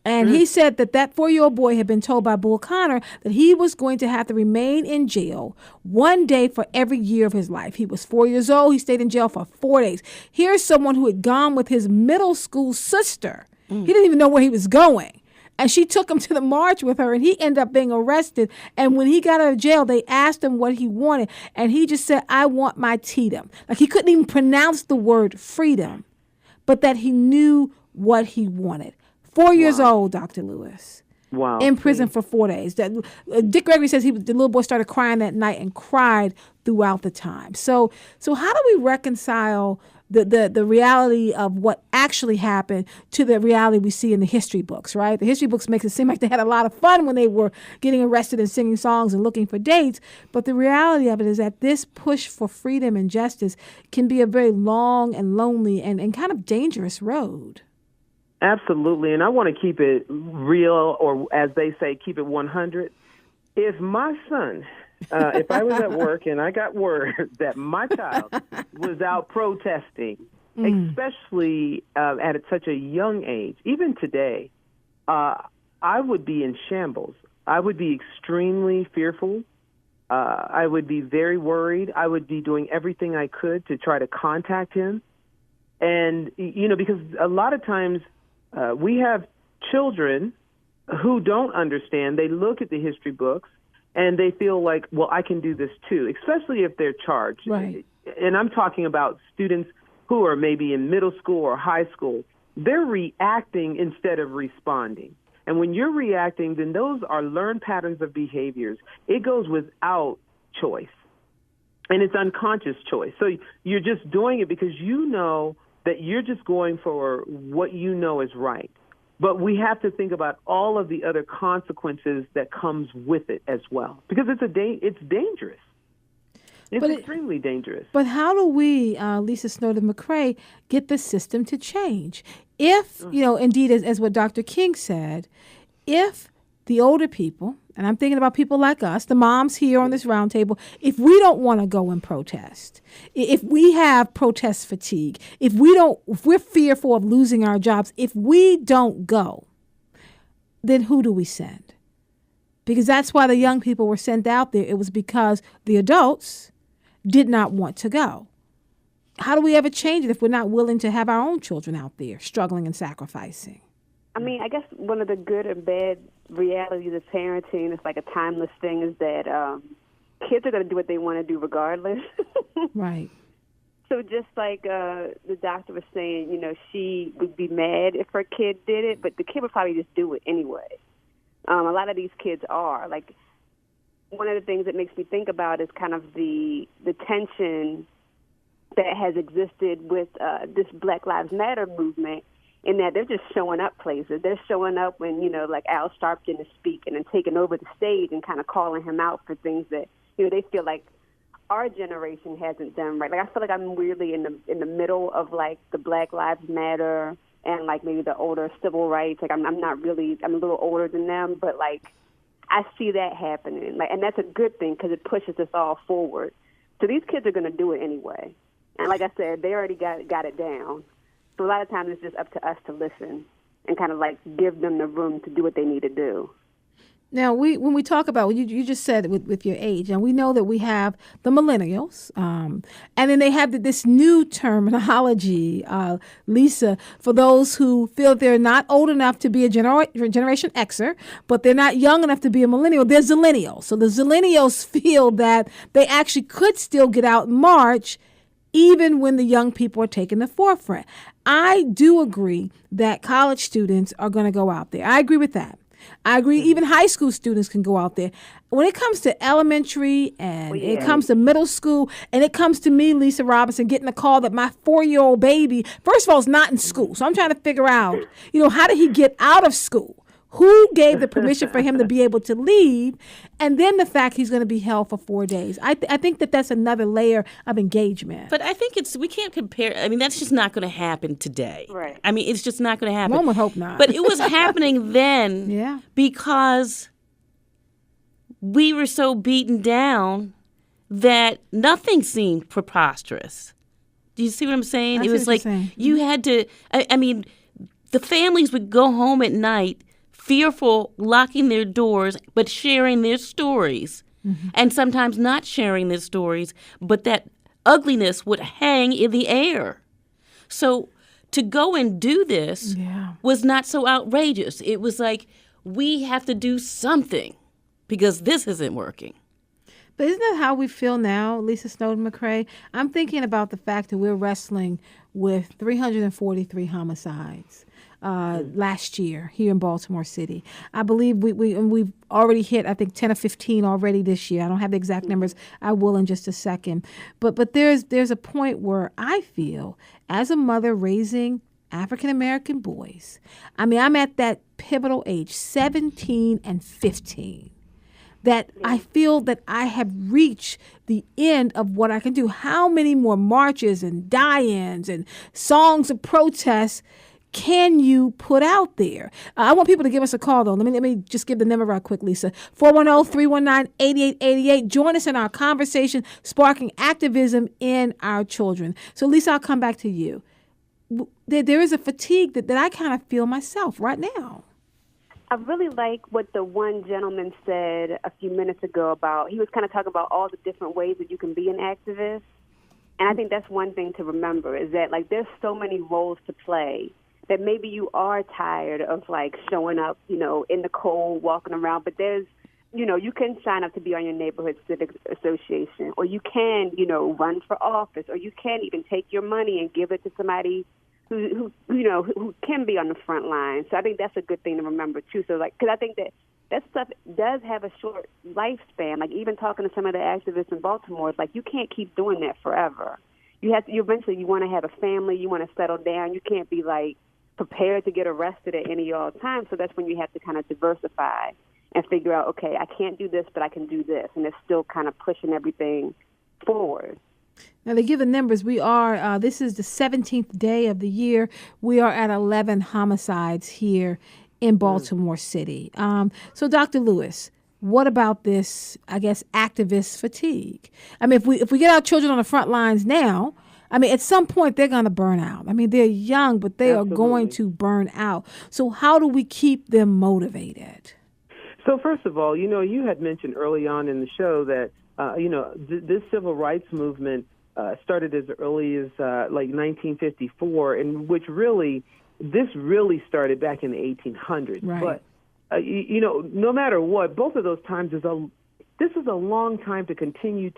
[SPEAKER 1] And he said that 4-year-old boy had been told by Bull Connor that he was going to have to remain in jail one day for every year of his life. He was 4 years old. He stayed in jail for 4 days. Here's someone who had gone with his middle school sister. He didn't even know where he was going. And she took him to the march with her, and he ended up being arrested. And when he got out of jail, they asked him what he wanted. And he just said, I want my Tatum. Like, he couldn't even pronounce the word freedom, but that he knew what he wanted. 4 years old, Dr. Lewis.
[SPEAKER 14] Wow.
[SPEAKER 1] In prison for 4 days. Dick Gregory says the little boy started crying that night and cried throughout the time. So how do we reconcile the reality of what actually happened to the reality we see in the history books, right? The history books makes it seem like they had a lot of fun when they were getting arrested and singing songs and looking for dates. But the reality of it is that this push for freedom and justice can be a very long and lonely and kind of dangerous road.
[SPEAKER 14] Absolutely, and I want to keep it real, or as they say, keep it 100. If my son, if I was at work and I got word that my child was out protesting, especially at such a young age, even today, I would be in shambles. I would be extremely fearful. I would be very worried. I would be doing everything I could to try to contact him. And, because a lot of times, we have children who don't understand. They look at the history books and they feel like, well, I can do this too, especially if they're charged.
[SPEAKER 1] Right.
[SPEAKER 14] And I'm talking about students who are maybe in middle school or high school. They're reacting instead of responding. And when you're reacting, then those are learned patterns of behaviors. It goes without choice. And it's unconscious choice. So you're just doing it because you know that you're just going for what you know is right. But we have to think about all of the other consequences that comes with it as well, because it's dangerous. It's extremely dangerous.
[SPEAKER 1] But how do we, Lisa Snowden McCrae, get the system to change? If, indeed, as what Dr. King said, if the older people, and I'm thinking about people like us, the moms here on this roundtable, if we don't want to go and protest, if we have protest fatigue, if we're fearful of losing our jobs, if we don't go, then who do we send? Because that's why the young people were sent out there. It was because the adults did not want to go. How do we ever change it if we're not willing to have our own children out there struggling and sacrificing?
[SPEAKER 16] I mean, I guess one of the good and bad realities of parenting, it's like a timeless thing, is that kids are going to do what they want to do regardless.
[SPEAKER 1] Right.
[SPEAKER 16] So just like the doctor was saying, she would be mad if her kid did it, but the kid would probably just do it anyway. A lot of these kids are. Like, one of the things that makes me think about is kind of the tension that has existed with this Black Lives Matter movement, in that they're just showing up places. They're showing up when, like Al Sharpton is speaking and taking over the stage and kind of calling him out for things that, they feel like our generation hasn't done right. Like, I feel like I'm really in the middle of, like, the Black Lives Matter and, like, maybe the older civil rights. Like, I'm not really, I'm a little older than them, but, like, I see that happening. Like, and that's a good thing because it pushes us all forward. So these kids are going to do it anyway. And like I said, they already got it down. So a lot of times it's just up to us to listen and kind of, like, give them the room to do what they need to do.
[SPEAKER 1] Now, when we talk about, you just said with your age, and we know that we have the millennials, and then they have this new terminology, Lisa, for those who feel they're not old enough to be a Generation Xer, but they're not young enough to be a millennial. They're Zillennials. So the Zillennials feel that they actually could still get out and march even when the young people are taking the forefront. I do agree that college students are going to go out there. I agree with that. I agree even high school students can go out there. When it comes to elementary and it comes to middle school and it comes to me, Lisa Robinson, getting a call that my 4-year-old baby, first of all, is not in school. So I'm trying to figure out, how did he get out of school? Who gave the permission for him to be able to leave? And then the fact he's going to be held for 4 days. I think that's another layer of engagement.
[SPEAKER 15] But I think we can't compare. I mean, that's just not going to happen today.
[SPEAKER 16] Right.
[SPEAKER 15] I mean, it's just not going to happen.
[SPEAKER 1] One would hope not.
[SPEAKER 15] But it was happening then because we were so beaten down that nothing seemed preposterous. Do you see what I'm saying? It was like you had to, I mean, the families would go home at night fearful, locking their doors, but sharing their stories. Mm-hmm. And sometimes not sharing their stories, but that ugliness would hang in the air. So to go and do this was not so outrageous. It was like, we have to do something because this isn't working.
[SPEAKER 1] But isn't that how we feel now, Lisa Snowden-McCrae? I'm thinking about the fact that we're wrestling with 343 homicides last year here in Baltimore City. I believe we've already hit, I think, 10 or 15 already this year. I don't have the exact numbers. I will in just a second. But there's a point where I feel, as a mother raising African-American boys, I mean, I'm at that pivotal age, 17 and 15. That I feel that I have reached the end of what I can do. How many more marches and die-ins and songs of protest can you put out there? I want people to give us a call, though. Let me just give the number right quick, Lisa. 410-319-8888. Join us in our conversation, sparking activism in our children. So, Lisa, I'll come back to you. There is a fatigue that I kind of feel myself right now.
[SPEAKER 16] I really like what the one gentleman said a few minutes ago about, he was kind of talking about all the different ways that you can be an activist. And I think that's one thing to remember, is that, like, there's so many roles to play that maybe you are tired of, like, showing up, in the cold, walking around. But there's, you can sign up to be on your neighborhood civic association, or you can, run for office, or you can even take your money and give it to somebody who can be on the front line. So I think that's a good thing to remember too. So, like, because I think that stuff does have a short lifespan. Like, even talking to some of the activists in Baltimore, it's like, you can't keep doing that forever. You eventually want to have a family, you want to settle down. You can't be, like, prepared to get arrested at any old time. So that's when you have to kind of diversify and figure out, okay, I can't do this, but I can do this, and it's still kind of pushing everything forward.
[SPEAKER 1] Now, to give the numbers, we are, this is the 17th day of the year. We are at 11 homicides here in Baltimore City. So, Dr. Lewis, what about this, I guess, activist fatigue? I mean, if we get our children on the front lines now, I mean, at some point they're going to burn out. I mean, they're young, but they are going to burn out. So how do we keep them motivated?
[SPEAKER 14] So first of all, you had mentioned early on in the show that, this civil rights movement started as early as like 1954, in which this really started back in the 1800s.
[SPEAKER 1] Right.
[SPEAKER 14] But, no matter what, both of those times this is a long time to continue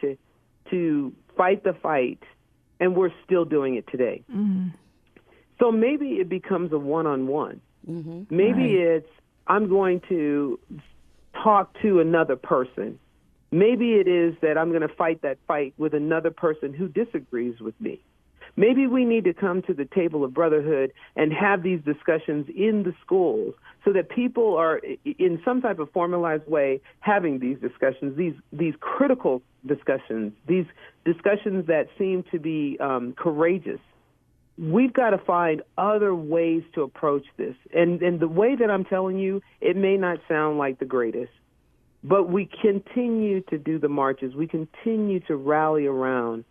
[SPEAKER 14] to fight the fight, and we're still doing it today.
[SPEAKER 1] Mm-hmm.
[SPEAKER 14] So maybe it becomes a one-on-one.
[SPEAKER 15] Mm-hmm.
[SPEAKER 14] Maybe it's, I'm going to talk to another person. Maybe it is that I'm going to fight that fight with another person who disagrees with me. Maybe we need to come to the table of brotherhood and have these discussions in the schools so that people are, in some type of formalized way, having these discussions, these critical discussions, these discussions that seem to be courageous. We've got to find other ways to approach this. And the way that I'm telling you, it may not sound like the greatest, but we continue to do the marches. We continue to rally around.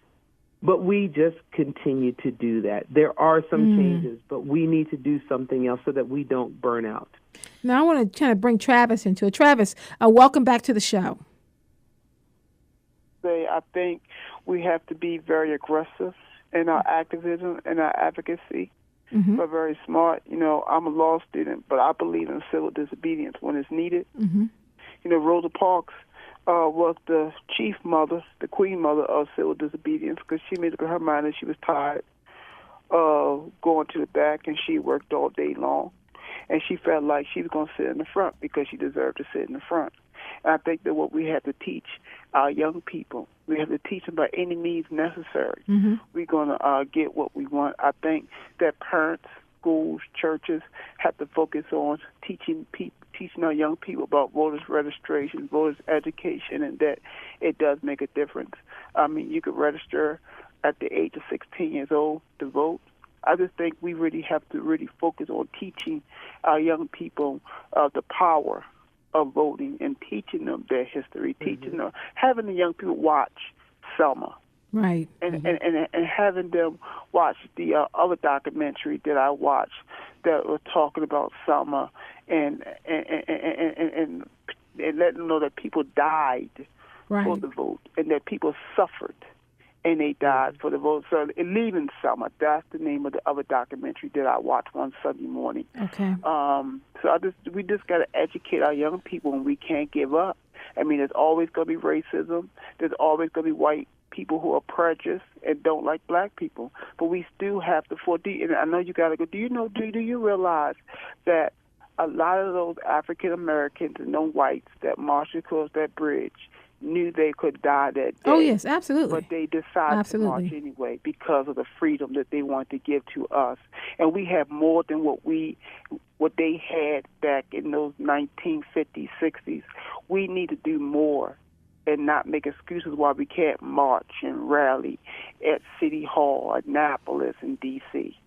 [SPEAKER 14] But we just continue to do that. There are some changes, but we need to do something else so that we don't burn out.
[SPEAKER 1] Now, I want to kind of bring Travis into it. Travis, welcome back to the show.
[SPEAKER 2] I think we have to be very aggressive in our activism and our advocacy, but very smart. I'm a law student, but I believe in civil disobedience when it's needed. Rosa Parks was the chief mother, the queen mother of civil disobedience, because she made up her mind that she was tired of going to the back, and she worked all day long. And she felt like she was going to sit in the front because she deserved to sit in the front. And I think that what we have to teach our young people, we have to teach them by any means necessary. We're going to get what we want. I think that parents, schools, churches have to focus on teaching our young people about voters registration, voters education, and that it does make a difference. I mean, you could register at the age of 16 years old to vote. I just think we really have to really focus on teaching our young people the power of voting and teaching them their history, teaching them, having the young people watch Selma.
[SPEAKER 1] Right.
[SPEAKER 2] And having them watch the other documentary that I watched that was talking about Selma and letting them know that people died for the vote and that people suffered and they died for the vote. So Leaving Selma, that's the name of the other documentary that I watched one Sunday morning.
[SPEAKER 1] Okay.
[SPEAKER 2] So we just got to educate our young people, and we can't give up. I mean, there's always going to be racism. There's always going to be white people who are prejudiced and don't like black people. But we still have to and I know you got to go. Do you realize that a lot of those African Americans and no whites that marched across that bridge knew they could die that day?
[SPEAKER 1] Oh, yes, absolutely.
[SPEAKER 2] But they decided to march anyway because of the freedom that they wanted to give to us. And we have more than what they had back in those 1950s, 60s. We need to do more and not make excuses why we can't march and rally at City Hall, Annapolis, and D.C.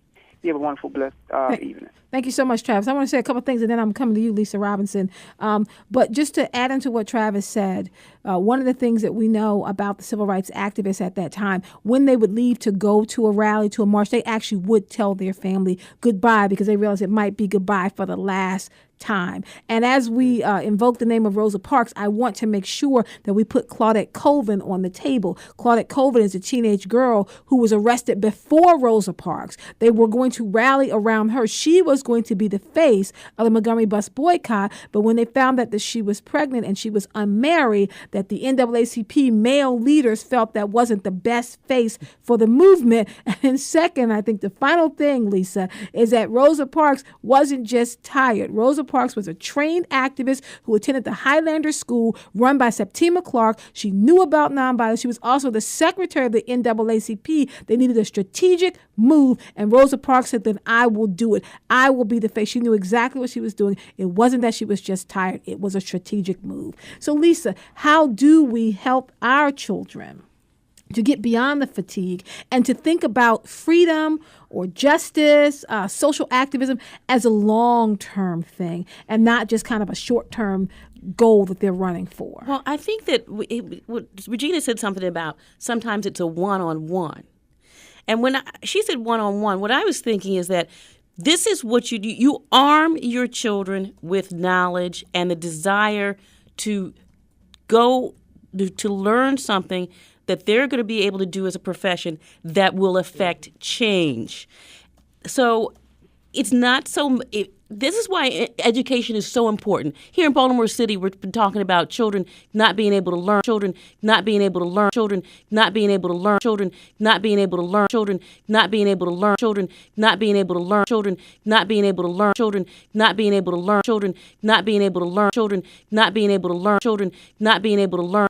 [SPEAKER 2] You have a wonderful, blessed evening.
[SPEAKER 1] Thank you so much, Travis. I want to say a couple of things, and then I'm coming to you, Lisa Robinson. But just to add into what Travis said, one of the things that we know about the civil rights activists at that time, when they would leave to go to a rally, to a march, they actually would tell their family goodbye because they realized it might be goodbye for the last time. And as we invoke the name of Rosa Parks, I want to make sure that we put Claudette Colvin on the table. Claudette Colvin is a teenage girl who was arrested before Rosa Parks. They were going to rally around her. She was going to be the face of the Montgomery bus boycott, but when they found that she was pregnant and she was unmarried, that the NAACP male leaders felt that wasn't the best face for the movement. And second, I think the final thing, Lisa, is that Rosa Parks wasn't just tired. Rosa Parks was a trained activist who attended the Highlander School run by Septima Clark. She knew about nonviolence. She was also the secretary of the NAACP. They needed a strategic move, and Rosa Parks said, then I will do it. I will be the face. She knew exactly what she was doing. It wasn't that she was just tired. It was a strategic move. So, Lisa, how do we help our children to get beyond the fatigue and to think about freedom or justice, social activism as a long-term thing and not just kind of a short-term goal that they're running for.
[SPEAKER 15] Well, I think that Regina said something about sometimes it's a one-on-one. And when she said one-on-one, what I was thinking is that this is what you do. You arm your children with knowledge and the desire to go to learn something that they're going to be able to do as a profession that will affect change. So it's not so. This is why education is so important. Here in Baltimore City, we've been talking about children not being able to learn, children not being able to learn, children not being able to learn, children not being able to learn, children not being able to learn, children not being able to learn, children not being able to learn, children not being able to learn, children not being able to learn, children not being able to learn, children not being able to learn.